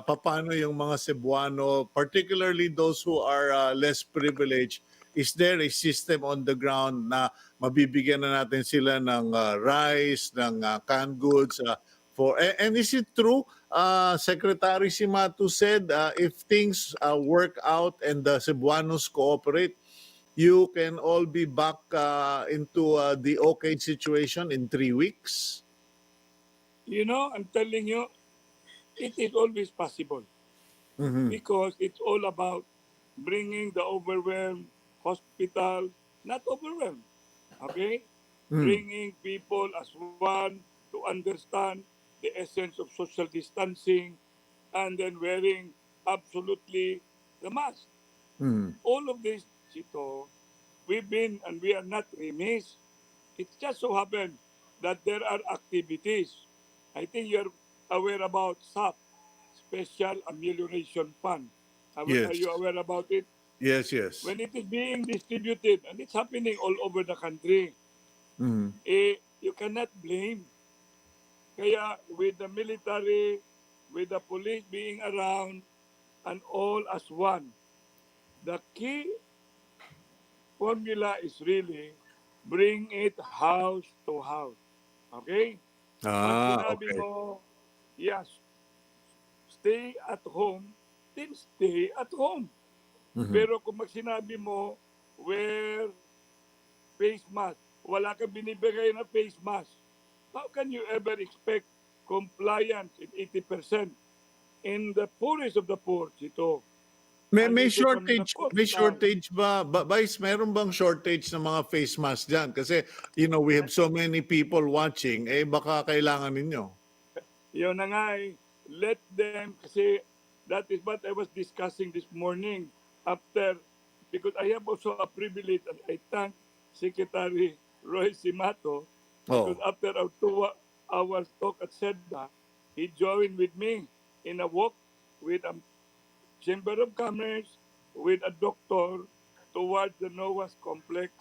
Paano yung mga Cebuano, particularly those who are less privileged? Is there a system on the ground na mabibigyan na natin sila ng rice, ng canned goods and is it true, Secretary Simatu said, if things work out and the Cebuanos cooperate, you can all be back into the okay situation in 3 weeks? I'm telling you, it is always possible Mm-hmm. because it's all about bringing the overwhelmed hospital, not overwhelmed, okay? Mm. bringing people as one to understand the essence of social distancing, and then wearing absolutely the mask. Mm. All of this, Chito, we've been and we are not remiss. It just so happened that there are activities. I think you're aware about SAP, Special Amelioration Fund. Are Yes. you aware about it? Yes, yes. When it is being distributed, and it's happening all over the country, Mm. you cannot blame. Kaya with the military, with the police being around, and all as one, the key formula is really bring it house to house. Okay? Pag Ah, sinabi okay. mo, yes, stay at home, then stay at home. Mhm. Pero kung mag sinabi mo, wear face mask, wala kang binibigay na face mask, how can you ever expect compliance in 80%? In the poorest of the poor, ito, May and may even on the shortage may coastline, shortage ba, Vice, meron bang shortage ng mga face mask diyan? Kasi we have so many people watching, eh baka kailangan ninyo. yun na nga let them, kasi that is what I was discussing this morning after, because I have also a privilege, and I thank Secretary Roy Simato, because Oh. after our 2 hours talk at SEDA, he joined with me in a walk with a Chamber of Commerce, with a doctor towards the NOAA's complex.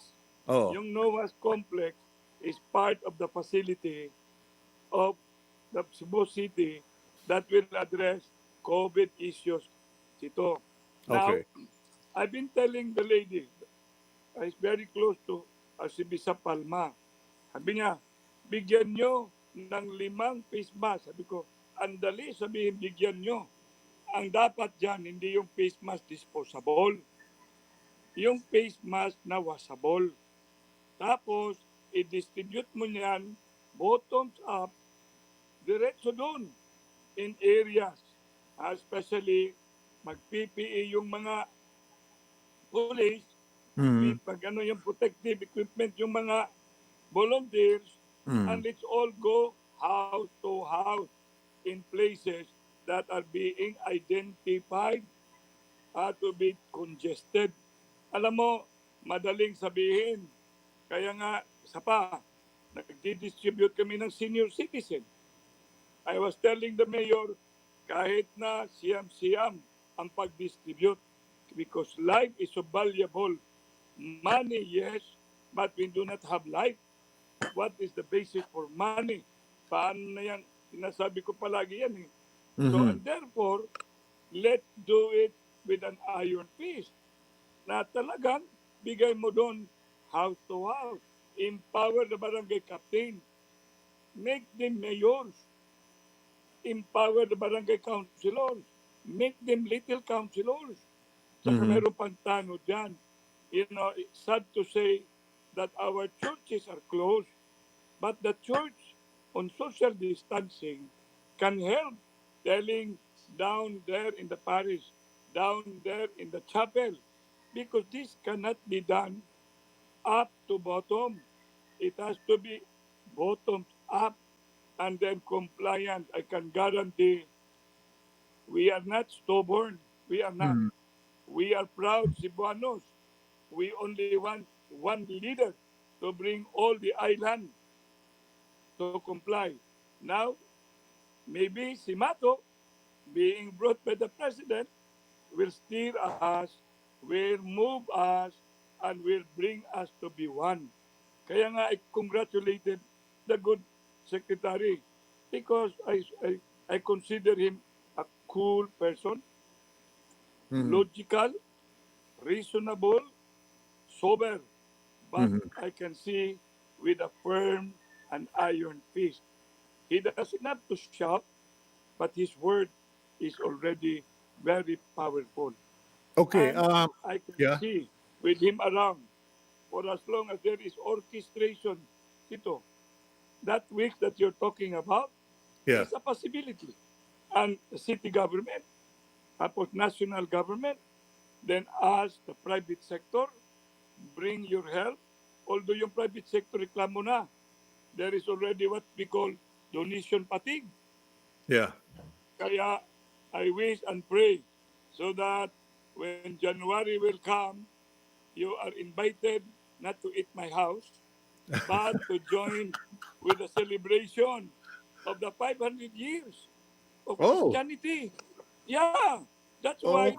Oh. Yung NOAA's complex is part of the facility of the Cebu City that will address COVID issues. Ito. Now, Okay. I've been telling the lady, is very close to si Bisa Palma. Sabi niya, bigyan nyo ng 5 face mask. Sabi ko, andali sabihin bigyan nyo. Ang dapat dyan, hindi yung face mask disposable. Yung face mask na washable. Tapos, i-distribute mo niyan, bottoms up, diretso doon in areas, especially mag-PPE yung mga police, Mhm. pag ano yung protective equipment yung mga volunteers, Mm. and let's all go house to house in places that are being identified to be congested. Alam mo, madaling sabihin. Kaya nga, sa pa, nagdi-distribute kami ng senior citizen. I was telling the mayor, kahit na siyam-siyam ang pag-distribute, because life is so valuable. Money, yes, but we do not have life. What is the basis for money? Paano na yan? Sinasabi ko palagi yan eh. So, Mhm. and therefore, let's do it with an iron fist. Na talagang bigay mo doon house to house. Empower the barangay captain. Make them mayors. Empower the barangay councilors. Make them little councilors. Tsaka Mhm. meron pang tanod dyan. It's sad to say that our churches are closed, but the church on social distancing can help telling down there in the parish, down there in the chapel, because this cannot be done up to bottom. It has to be bottom up and then compliant. I can guarantee we are not stubborn. We are not. Mhm. We are proud Cebuanos. We only want one leader to bring all the island to comply. Now, maybe Simato, being brought by the president, will steer us, will move us, and will bring us to be one. Kaya nga, I congratulated the good secretary because I consider him a cool person, Mhm. logical, reasonable, sober, but Mhm. I can see with a firm and iron fist. He doesn't have to shout, but his word is already very powerful. Okay. And I can Yeah. see with him around, for as long as there is orchestration, Tito, that week that you're talking about Yeah. is a possibility. And the city government, tapos national government, then us, the private sector, bring your help although yung private sector reklamo na, there is already what we call donation fatigue. Yeah. Kaya I wish and pray so that when January will come, you are invited not to eat my house, but to join with the celebration of the 500 years of Oh. Christianity. Yeah, that's Oh. why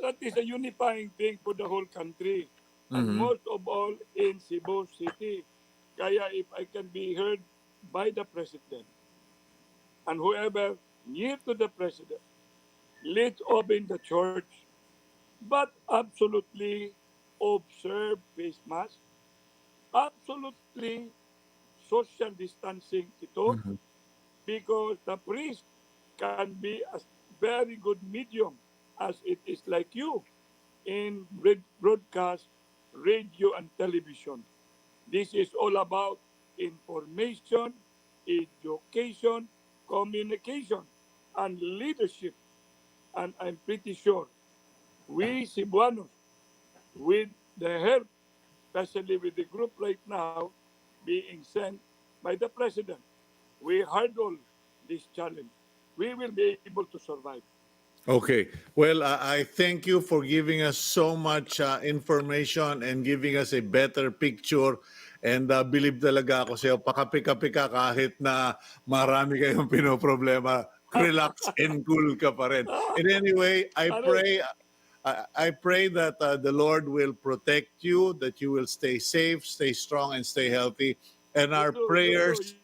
that is a unifying thing for the whole country. And Mhm. most of all in Cebu City. Kaya if I can be heard by the President and whoever near to the President, let's open the church, but absolutely observe face mask, absolutely social distancing ito, Mhm. because the priest can be a very good medium as it is like you in broadcast, radio, and television. This is all about information, education, communication, and leadership. And I'm pretty sure we Cebuanos, with the help, especially with the group right now being sent by the President, we hurdle this challenge. We will be able to survive. Okay. Well, I thank you for giving us so much information and giving us a better picture. And believe talaga ako sa'yo, pakapi-kapi ka kahit na marami kayong pinoproblema. Relax and cool ka pa rin. And anyway, Ano, I pray that the Lord will protect you, that you will stay safe, stay strong, and stay healthy. And you our too, you too. prayers,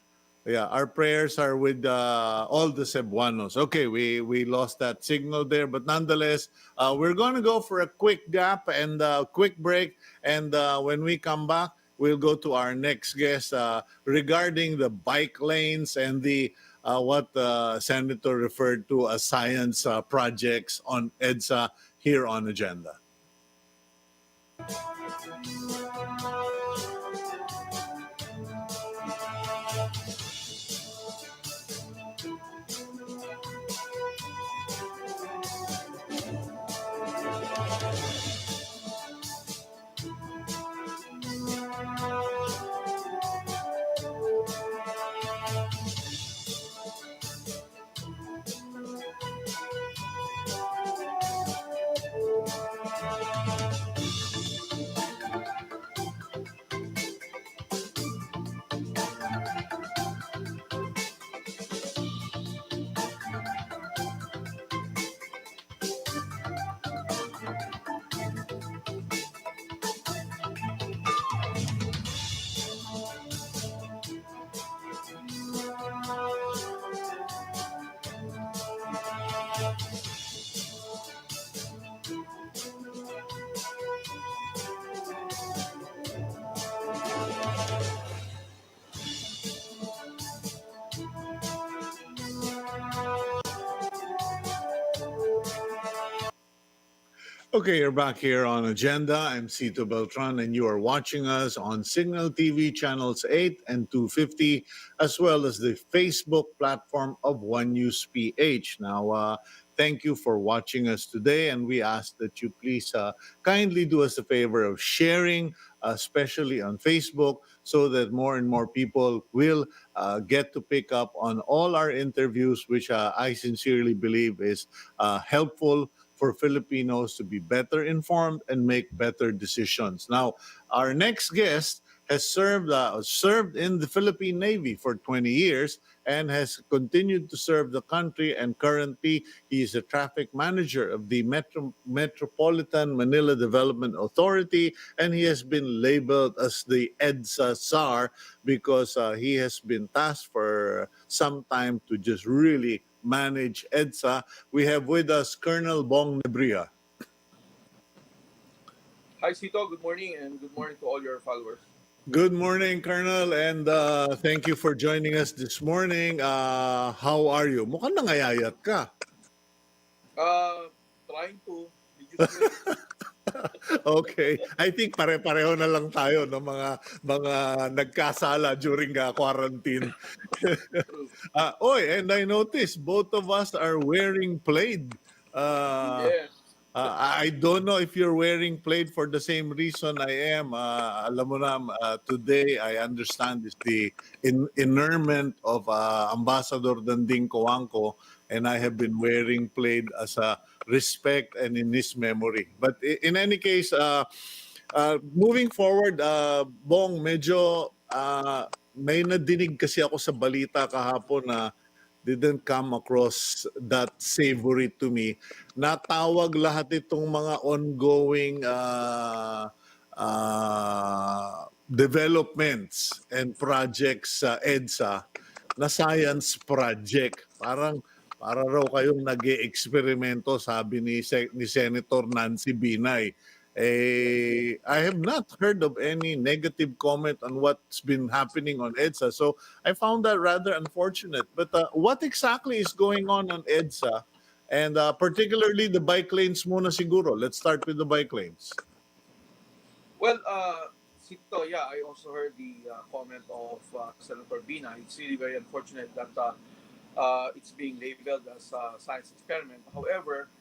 yeah, our prayers are with all the Cebuanos. Okay, we lost that signal there, but nonetheless, we're going to go for a quick gap and quick break. And when we come back, we'll go to our next guest regarding the bike lanes and the what Senator referred to as science projects on EDSA here on Agenda. Okay, you're back here on Agenda. I'm Cito Beltran, and you are watching us on Signal TV channels 8 and 250, as well as the Facebook platform of One News PH. Now, thank you for watching us today, and we ask that you please kindly do us a favor of sharing, especially on Facebook, so that more and more people will get to pick up on all our interviews, which I sincerely believe is helpful for Filipinos to be better informed and make better decisions. Now, our next guest has served in the Philippine Navy for 20 years and has continued to serve the country. And currently, he is a traffic manager of the Metropolitan Manila Development Authority, and he has been labeled as the EDSA czar because he has been tasked for some time to just really manage EDSA. We have with us Colonel Bong Nebrija. Hi, Cito. Good morning, and good morning to all your followers. Good morning, Colonel, and thank you for joining us this morning. How are you? Mukhang nangayayat ka. Trying to reduce weight. Okay. I think pare-pareho na lang tayo ng mga nagkasala during quarantine. And I noticed both of us are wearing plaid. Uh, Yes. I don't know if you're wearing plaid for the same reason I am. Alam mo na, today I understand is the inurement of Ambassador Danding Coangco, and I have been wearing plaid as a respect and in his memory. But in any case, moving forward, Bong, medyo may nadinig kasi ako sa balita kahapon na didn't come across that savory to me. Natawag lahat itong mga ongoing developments and projects sa EDSA na science project. Para raw kayong nag-e-eksperimento, sabi ni Senator Nancy Binay. I have not heard of any negative comment on what's been happening on EDSA. So I found that rather unfortunate. But what exactly is going on EDSA? And particularly the bike lanes muna siguro. Let's start with the bike lanes. Well, Sito, yeah, I also heard the comment of Senator Bina. It's really very unfortunate that it's being labeled as a science experiment. However,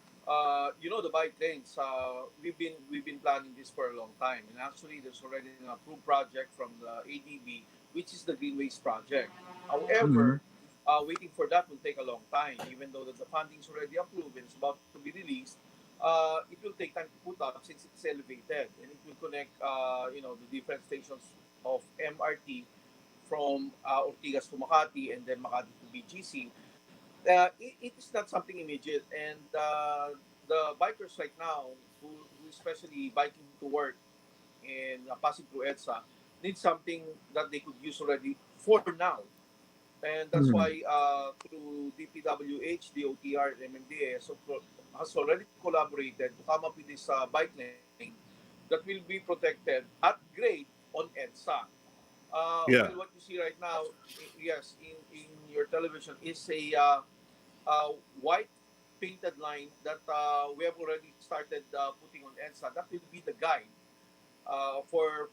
the bike lanes. We've been planning this for a long time, and actually, there's already an approved project from the ADB, which is the Greenways project. Mhm. However, waiting for that will take a long time, even though that the funding is already approved and it's about to be released. It will take time to put up since it's elevated, and it will connect, the different stations of MRT from Ortigas to Makati and then Makati to BGC. It is not something immediate, and the bikers right now, who especially biking to work and passing through EDSA, need something that they could use already for now. And that's Mhm. why through DPWH, DOTR, and MMDA has already collaborated to come up with this bike lane that will be protected at grade on EDSA. Well, Yeah. what you see right now, yes, in your television is a white painted line that we have already started putting on EDSA. That will be the guide for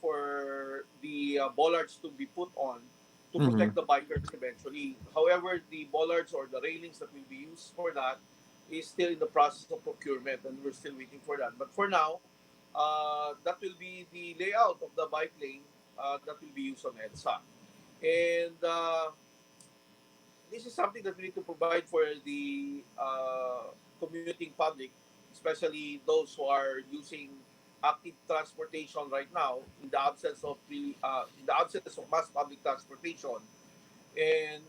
the bollards to be put on to protect Mhm. the bikers eventually. However, the bollards or the railings that will be used for that is still in the process of procurement, and we're still waiting for that. But for now, that will be the layout of the bike lane that will be used on EDSA. And this is something that we need to provide for the commuting public, especially those who are using active transportation right now in the absence of mass public transportation. And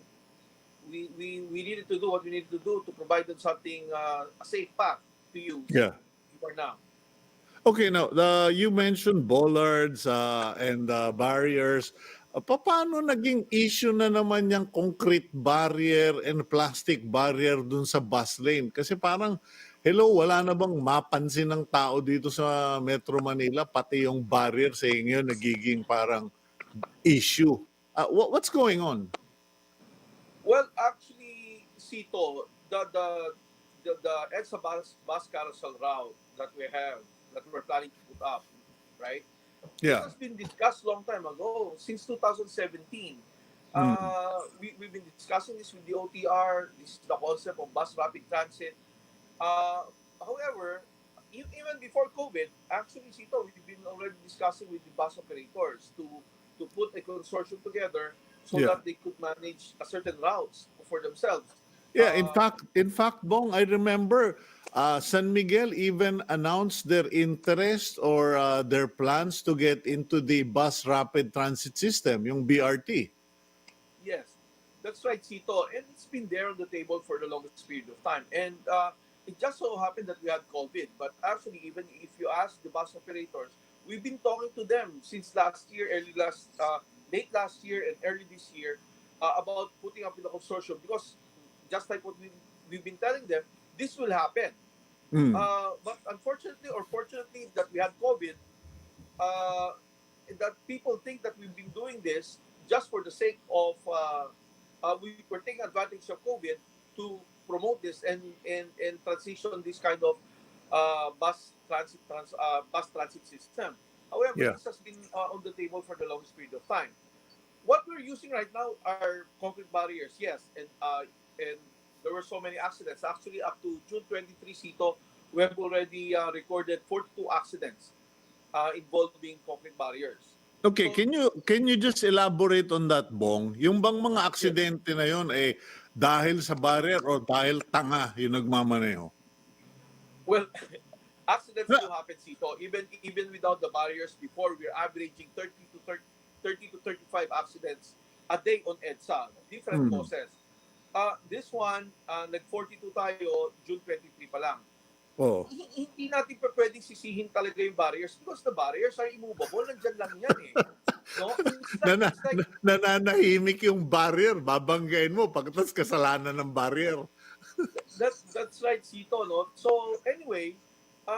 we needed to do what we needed to do to provide them something a safe path to use Yeah. for now. Okay, now you mentioned bollards and barriers. Paano naging issue na naman yung concrete barrier and plastic barrier dun sa bus lane? Kasi parang, hello, wala na bang mapansin ng tao dito sa Metro Manila, pati yung barrier sa inyo nagiging parang issue. What's going on? Well, actually, Sito, the EDSA bus carousel route that we have, that we're planning to put up, right? This Yeah. has been discussed long time ago, since 2017. Mm. We've been discussing this with the OTR. This is the concept of bus rapid transit. However, even before COVID, actually, Sito, we've been already discussing with the bus operators to put a consortium together so Yeah. that they could manage a certain routes for themselves. Yeah, in fact, Bong, I remember San Miguel even announced their interest or their plans to get into the bus rapid transit system, yung BRT. Yes, that's right, Sito. And it's been there on the table for the longest period of time. And it just so happened that we had COVID. But actually, even if you ask the bus operators, we've been talking to them since late last year and early this year about putting up in the consortium because just like what we've been telling them, this will happen. Mm. But unfortunately or fortunately that we had COVID, uh, that people think that we've been doing this just for the sake of we were taking advantage of COVID to promote this and transition this kind of bus transit system. However, Yeah. this has been on the table for the longest period of time. What we're using right now are concrete barriers, yes, and there were so many accidents. Actually, up to June 23, Sito, we have already recorded 42 accidents involving concrete barriers. Okay, So, can you just elaborate on that, Bong? Yung bang mga yes. aksidente na yon dahil sa barrier o dahil tanga yung nagmamaneho? Well, accidents do happen, Sito. Even without the barriers before, we're averaging 30 to 35 accidents a day on EDSA. Different Hmm. causes. This one, nag-42 tayo, June 23 pa lang. Oh. Hindi natin pa pwedeng sisihin talaga yung barriers because the barriers are immovable. Nandyan lang yan eh. No? It's like Nananahimik yung barrier, babanggain mo pagkatapos kasalanan ng barrier. that's right, Sito, no? So, anyway,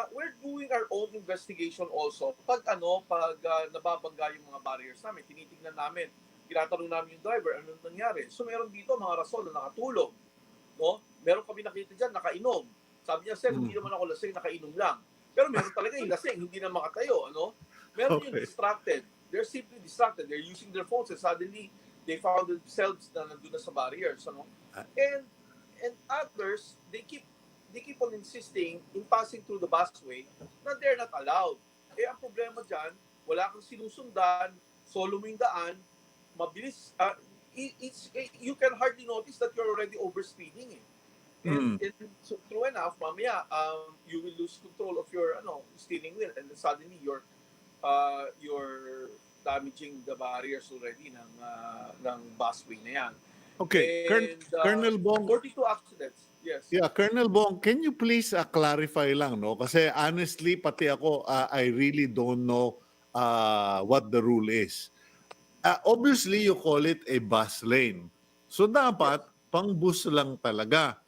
we're doing our own investigation also. Pag nababangga yung mga barriers namin, tinitingnan namin, tinatanong namin yung driver, ano nangyari? So, meron dito mga rason na nakatulog. No? Meron kami nakita dyan, nakainom. Sabi niya, sir, hindi naman ako lasing, nakainom lang. Pero meron talaga yung lasing, hindi na makatayo. Ano? Meron yung distracted. They're simply distracted. They're using their phones and suddenly they found themselves na nandun na sa barriers. Ano? And others, they keep on insisting in passing through the busway na they're not allowed. Ang problema dyan, wala kang sinusundan, solo mo yung daan, mabilis, you can hardly notice that you're already overspeeding eh. And so, true enough, mamaya, you will lose control of your steering wheel and then suddenly you're damaging the barriers already ng busway na yan. Okay, And, Colonel Bong. 42 accidents. Yes. Yeah, Colonel Bong, can you please clarify lang, no? Kasi honestly, pati ako, I really don't know what the rule is. Obviously, you call it a bus lane. So dapat, pang bus lang talaga.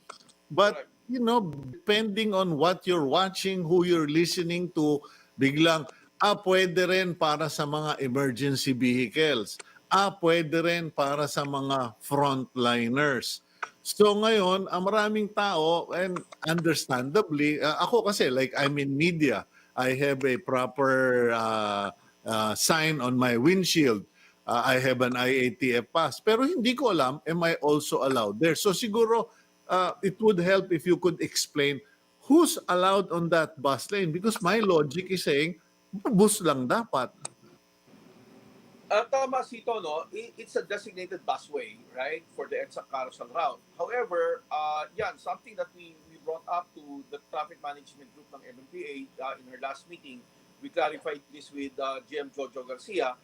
But, depending on what you're watching, who you're listening to, biglang, pwede rin para sa mga emergency vehicles. Pwede rin para sa mga frontliners. So ngayon, maraming tao, and understandably, ako kasi, like I'm in media, I have a proper sign on my windshield. I have an IATF pass. Pero hindi ko alam, am I also allowed there? So siguro, it would help if you could explain who's allowed on that bus lane. Because my logic is saying, bus lang dapat. Tama, Sito, no? It's a designated busway, right, for the EDSA carousel route. However, something that we brought up to the traffic management group ng MMDA in our last meeting, we clarified this with GM Jojo Garcia.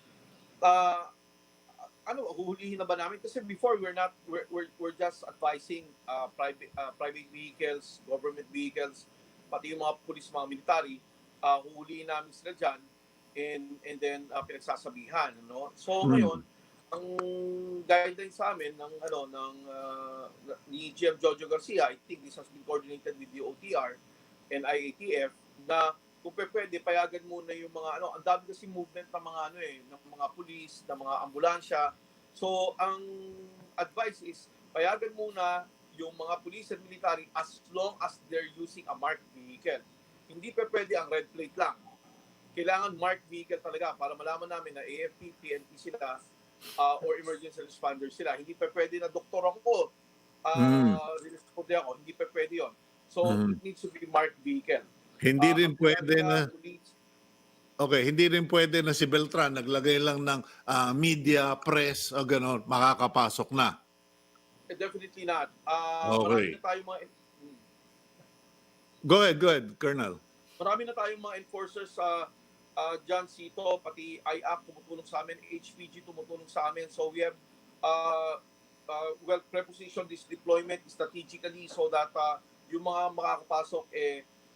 Huhulihin na ba namin? Kasi before we're just advising private vehicles, government vehicles, pati yung mga police, mga military, huhulihin namin sila dyan and then pinagsasabihan, no? So ngayon, ang guideline sa amin ni GM Jojo Garcia, I think this has been coordinated with the OTR and IATF, na kung pwede payagan muna yung mga ang dami kasi movement ng mga ng mga pulis, ng mga ambulansya. So ang advice is payagan muna yung mga pulis at military as long as they're using a marked vehicle. Hindi pwede ang red plate lang. Kailangan marked vehicle talaga para malaman namin na AFP, PNP sila or emergency responders sila. Hindi pwede na doktor ako, ako, hindi pwede yon. So it needs to be marked vehicle. Hindi rin pwede na hindi rin pwede na si Beltran naglagay lang ng media, press o gano'n, makakapasok na. Definitely not. Okay. Marami na tayong mga Go ahead, Colonel. Marami na tayong mga enforcers John Cito, pati IAC tumutulong sa amin, HPG tumutulong sa amin. So we have preposition this deployment strategically so that yung mga makakapasok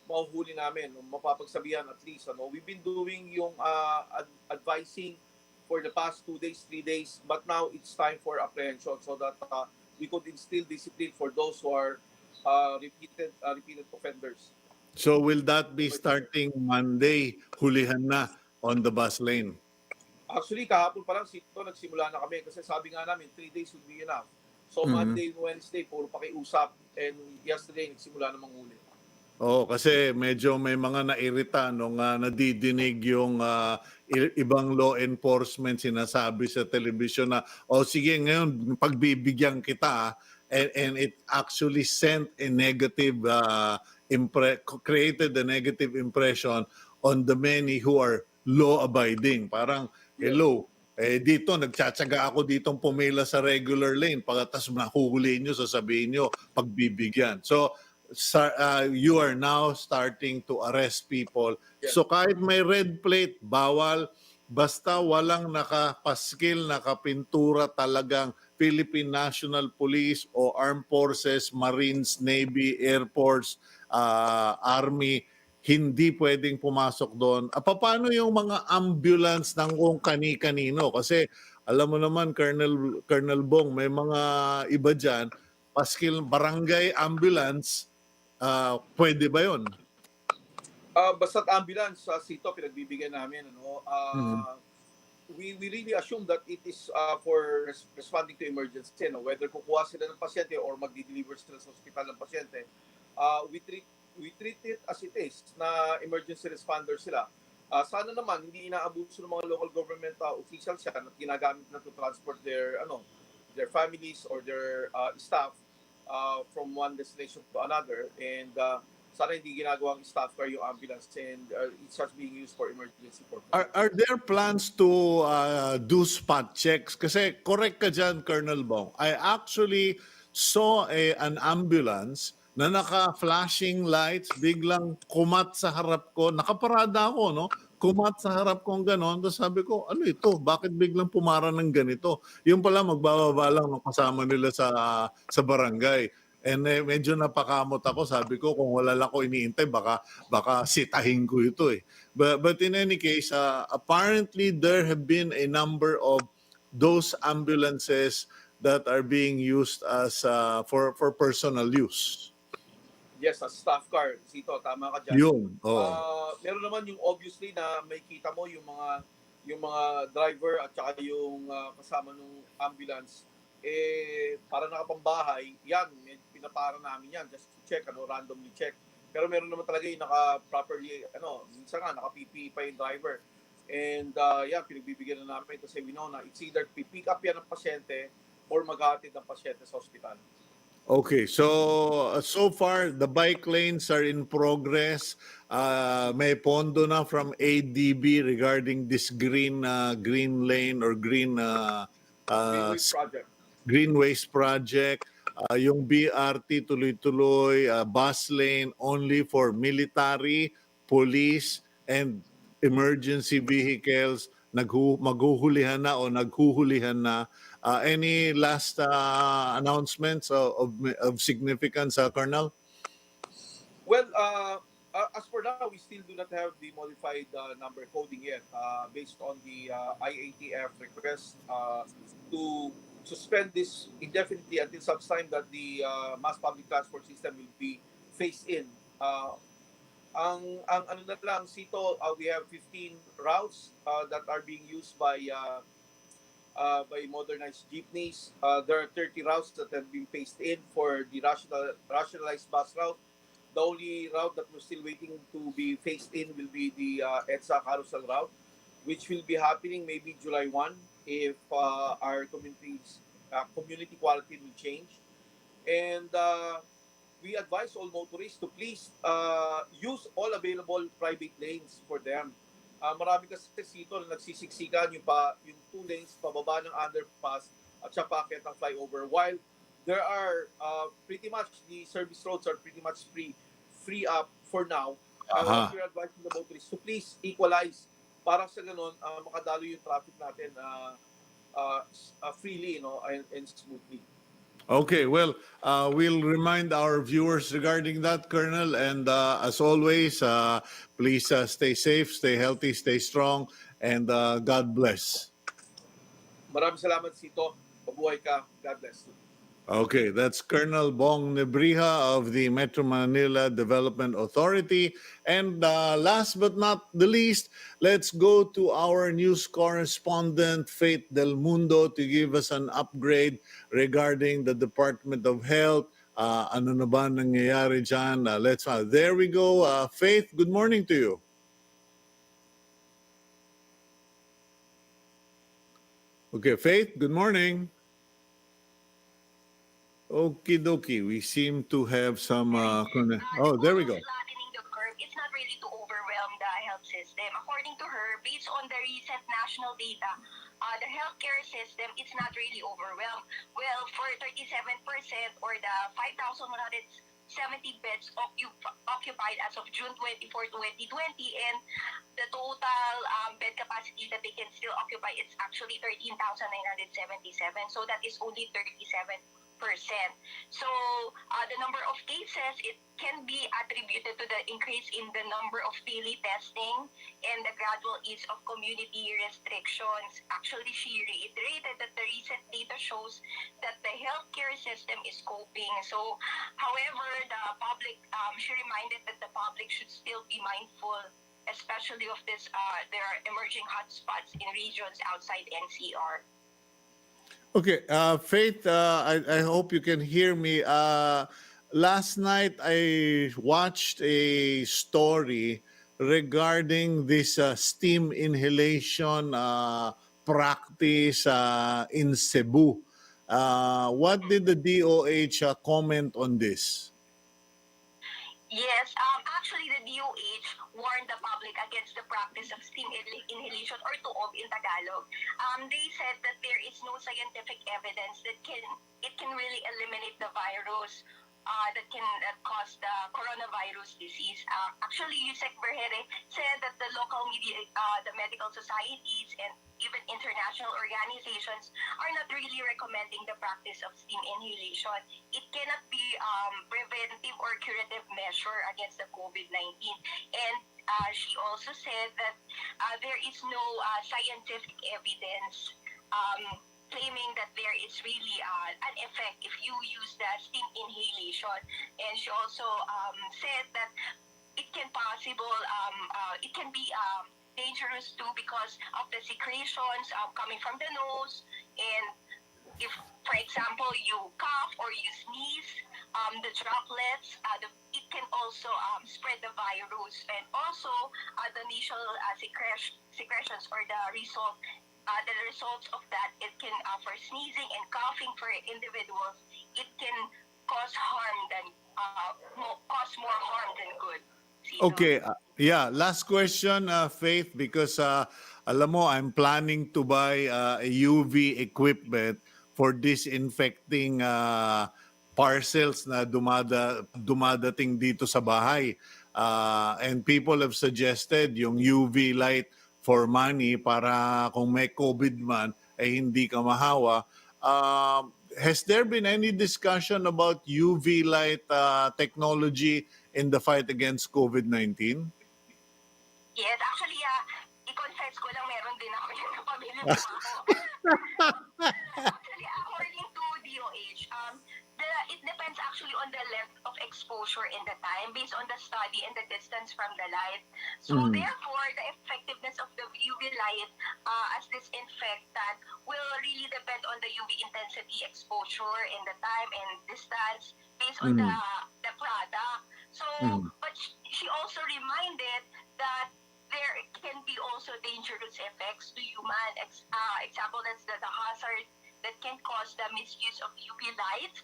mahuhuli namin, mapapagsabihan at least. We've been doing yung advising for the past 2 days, 3 days, but now it's time for apprehension so that we could instill discipline for those who are repeated offenders. So will that be starting Monday, hulihan na on the bus lane? Actually, kahapon pa lang nagsimula na kami kasi sabi nga namin 3 days would be enough. So Monday, Wednesday, puro pakiusap, and yesterday nagsimula na manghuli. Kasi medyo may mga nairita nung nadidinig yung ibang law enforcement sinasabi sa television na, sige ngayon, pagbibigyan kita, and it actually sent a negative created a negative impression on the many who are law-abiding. Parang, Yes. hello, dito nagtsatsaga ako ditong pumila sa regular lane, pagkatas nahuhuli nyo, sasabihin nyo, pagbibigyan. So, you are now starting to arrest people. Yes. So kahit may red plate, bawal, basta walang nakapaskil, nakapintura talagang Philippine National Police o Armed Forces, Marines, Navy, Air Force, Army, hindi pwedeng pumasok doon. Paano yung mga ambulance ng kung kani-kanino? Kasi alam mo naman, Colonel Bong, may mga iba dyan, paskil barangay ambulance, pwede ba yun? Basta't ambulance sa Cito pinagbibigyan namin, ano, Mhm. we really assume that it is for responding to emergency, no? Whether kukuha sila ng pasyente or magdi-deliver sila sa ospital ng pasyente, we treat it as it is na emergency responder sila. Sana naman hindi inaabuso ng mga local government officials yan at ginagamit na to transport their families or their staff from one destination to another, and sana hindi ginagawang staff car yung ambulance, and it starts being used for emergency purposes. Are there plans to do spot checks? Kasi correct ka dyan, Colonel Bong. I actually saw an ambulance na naka-flashing lights, biglang kumat sa harap ko. Nakaparada ako, no? Kumat sa harap ko gano'n. Tapos sabi ko, ano ito? Bakit biglang pumara ng ganito? Yung pala, magbababa lang ng kasama nila sa barangay. And medyo napakamot ako. Sabi ko, kung wala lang ko iniintay, baka sitahin ko ito eh. But in any case, apparently there have been a number of those ambulances that are being used as for personal use. Yes, sa staff car, Sito, tama ka dyan. Yun. Oh. Meron naman yung obviously na may kita mo yung mga driver at saka yung kasama ng ambulance, para nakapambahay, yan, pinapara namin yan just to check, randomly check. Pero meron naman talaga yung naka-properly, minsan nga naka-PPE pa yung driver. And yan, pinagbibigyan na namin kasi we know na it's either pick up yan ng pasyente or maghatid ng pasyente sa ospital. Okay, so far the bike lanes are in progress. May pondo na from ADB regarding this green lane or Greenways project. Greenways project. Yung BRT tuloy-tuloy, bus lane only for military, police, and emergency vehicles. Maghuhulihan na o naghuhulihan na. Any last announcements of significance, Colonel? Well, as for now, we still do not have the modified number coding yet, based on the IATF request to suspend this indefinitely until such time that the mass public transport system will be phased in. Ang ano na lang, Sito, we have 15 routes that are being used by modernized jeepneys. There are 30 routes that have been phased in for the rationalized bus route. The only route that we're still waiting to be phased in will be the EDSA carousel route, which will be happening maybe July 1 if our community quality will change. And we advise all motorists to please use all available private lanes for them. Marami kasi dito na nagsisiksikan yung 2 lanes pababa ng underpass at siya paakyat ng flyover, while there are pretty much the service roads are pretty much free up for now. What we're advising the motorists to please equalize para sa ganun makadalo yung traffic natin freely, and smoothly. Okay, well, we'll remind our viewers regarding that, Colonel. And as always, please stay safe, stay healthy, stay strong, and God bless. Maraming salamat, Sito. Mabuhay ka. God bless. Okay, that's Colonel Bong Nebrija of the Metro Manila Development Authority. And last but not the least, let's go to our news correspondent, Faith Del Mundo, to give us an upgrade regarding the Department of Health. Ano na ba nangyayari dyan? There we go. Faith, good morning to you. Okay, Faith, good morning. Okie dokie. We seem to have some. Okay. Oh, The there we goal of go. flattening the curve, it's not really to overwhelm the health system. According to her, based on the recent national data, the healthcare system it's not really overwhelmed. Well, for 37% or the 5,170 beds occupied as of June 24, 2020, and the total bed capacity that they can still occupy is actually 13,977. So that is only 37%. So the number of cases, it can be attributed to the increase in the number of daily testing and the gradual ease of community restrictions. Actually, she reiterated that the recent data shows that the healthcare system is coping. So, however, the public, she reminded that the public should still be mindful, especially of this, there are emerging hotspots in regions outside NCR. Okay, Faith, I hope you can hear me. Last night I watched a story regarding this steam inhalation practice in Cebu. What did the DOH comment on this? Yes, actually the DOH warned the public against the practice of steam inhalation or tuob in Tagalog. They said that there is no scientific evidence that it can really eliminate the virus that cause the coronavirus disease. Actually, Yusek Berhere said that the local media, the medical societies, and even international organizations are not really recommending the practice of steam inhalation. It cannot be preventive or curative measure against the COVID-19. And she also said that there is no scientific evidence claiming that there is really an effect if you use the steam inhalation. And she also said that it can it can be dangerous too because of the secretions coming from the nose. And if, for example, you cough or you sneeze, the droplets, it can also spread the virus. And also, the nasal secretions or the results of that, it can, for sneezing and coughing for individuals, it can cause cause more harm than good. Sino? Okay, yeah, last question, Faith, because alam mo, I'm planning to buy a UV equipment for disinfecting parcels na dumadating dito sa bahay. And people have suggested yung UV light for money para kung may COVID man, ay hindi ka mahawa. Has there been any discussion about UV light technology in the fight against COVID-19? Yes, actually, i-confess ko lang, meron din ako yung pamilya mo ako. Actually, according to DOH, it depends actually on the length of exposure in the time based on the study and the distance from the light. So therefore, the effectiveness of the UV light as disinfectant will really depend on the UV intensity exposure in the time and distance based on the product. So, but she also reminded that there can be also dangerous effects to human. Example, that's the hazard that can cause the misuse of UV light.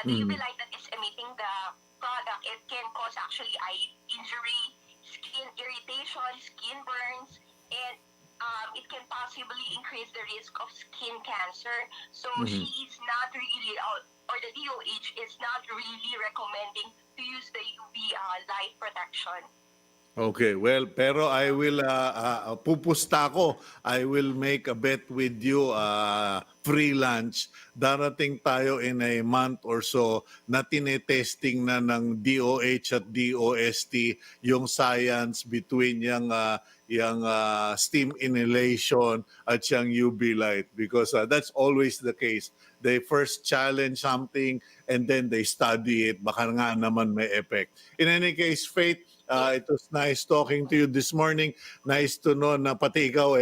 The UV light that is emitting the product, it can cause actually eye injury, skin irritation, skin burns, and it can possibly increase the risk of skin cancer. So she is not really, or the DOH is not really recommending to use the UV light protection. Okay, well, pero I will, pupusta ko. I will make a bet with you, free lunch. Darating tayo in a month or so na tinetesting na ng DOH at DOST yung science between yung steam inhalation at yung UV light because that's always the case. They first challenge something and then they study it. Baka nga naman may effect. In any case, Faith, it was nice talking to you this morning. Nice to know na pati ikaw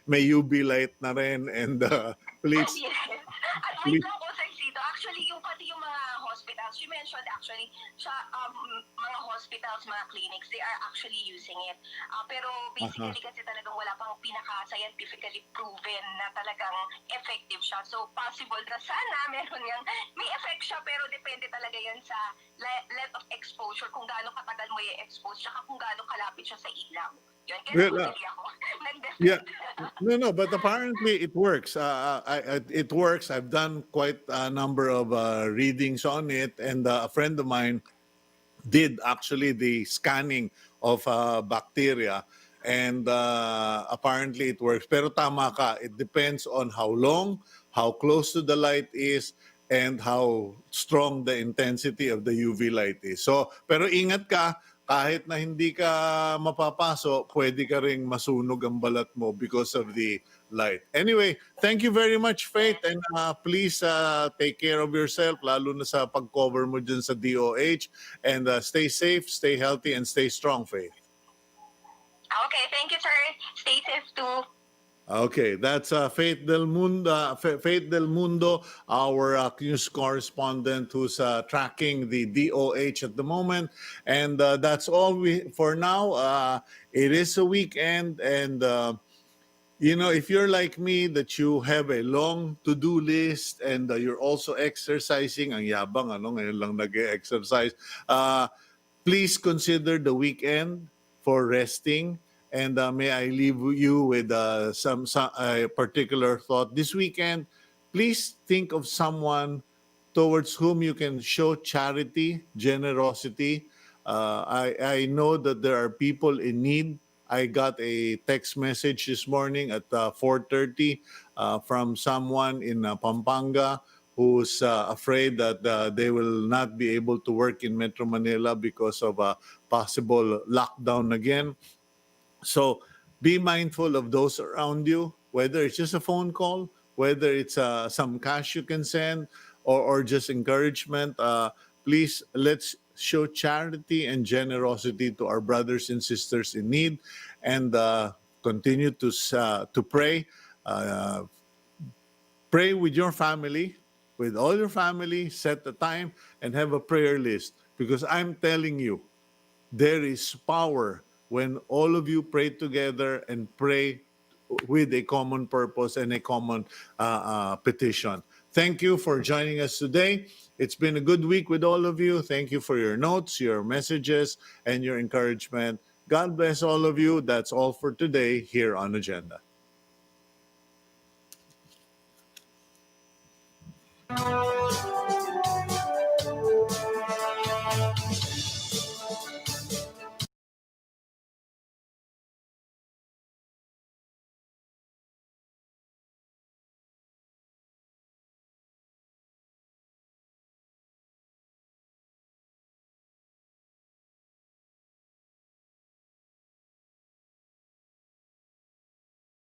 may UV light na rin. And please. Yes. At wait lang po, Sir Cito. Actually, pati yung mga hospitals, you mentioned actually, mga hospitals, mga clinics, they are actually using it. Pero basically kasi talagang wala pang pinaka-scientifically proven na talagang effective siya. So, possible na sana meron yang may effect siya, pero depende talaga yan sa level of exposure, kung gaano katagal mo i-expose, tsaka kung gaano kalapit siya sa ilaw. Yun, kaya Well, nabudili ako. yeah. Nag-defend. No, but apparently it works. It works. I've done quite a number of readings on it, and a friend of mine did actually the scanning of bacteria, and apparently it works. Pero tama ka, it depends on how long, how close to the light is, and how strong the intensity of the UV light is. So, pero ingat ka, kahit na hindi ka mapapaso, pwede ka ring masunog ang balat mo because of the light. Anyway, thank you very much, Faith, and please take care of yourself, lalo na sa pag-cover mo dyan sa DOH, and stay safe, stay healthy, and stay strong, Faith. Okay, thank you, sir. Stay safe too. Okay, that's Faith Del Mundo, Faith Del Mundo, our news correspondent who's tracking the DOH at the moment, and that's all we for now. It is a weekend, and you know, if you're like me, that you have a long to-do list, and you're also exercising, ang yabang, ano, ngayon lang nag-exercise, please consider the weekend for resting. And may I leave you with some a particular thought this weekend. Please think of someone towards whom you can show charity, generosity. I know that there are people in need. I got a text message this morning at 4:30 from someone in Pampanga who's afraid that they will not be able to work in Metro Manila because of a possible lockdown again. So be mindful of those around you, whether it's just a phone call, whether it's some cash you can send, or just encouragement. Please, let's show charity and generosity to our brothers and sisters in need, and continue to pray. Uh, Pray with your family, with all your family, set a time, and have a prayer list. Because I'm telling you, there is power when all of you pray together and pray with a common purpose and a common petition. Thank you for joining us today. It's been a good week with all of you. Thank you for your notes, your messages, and your encouragement. God bless all of you. That's all for today here on Agenda.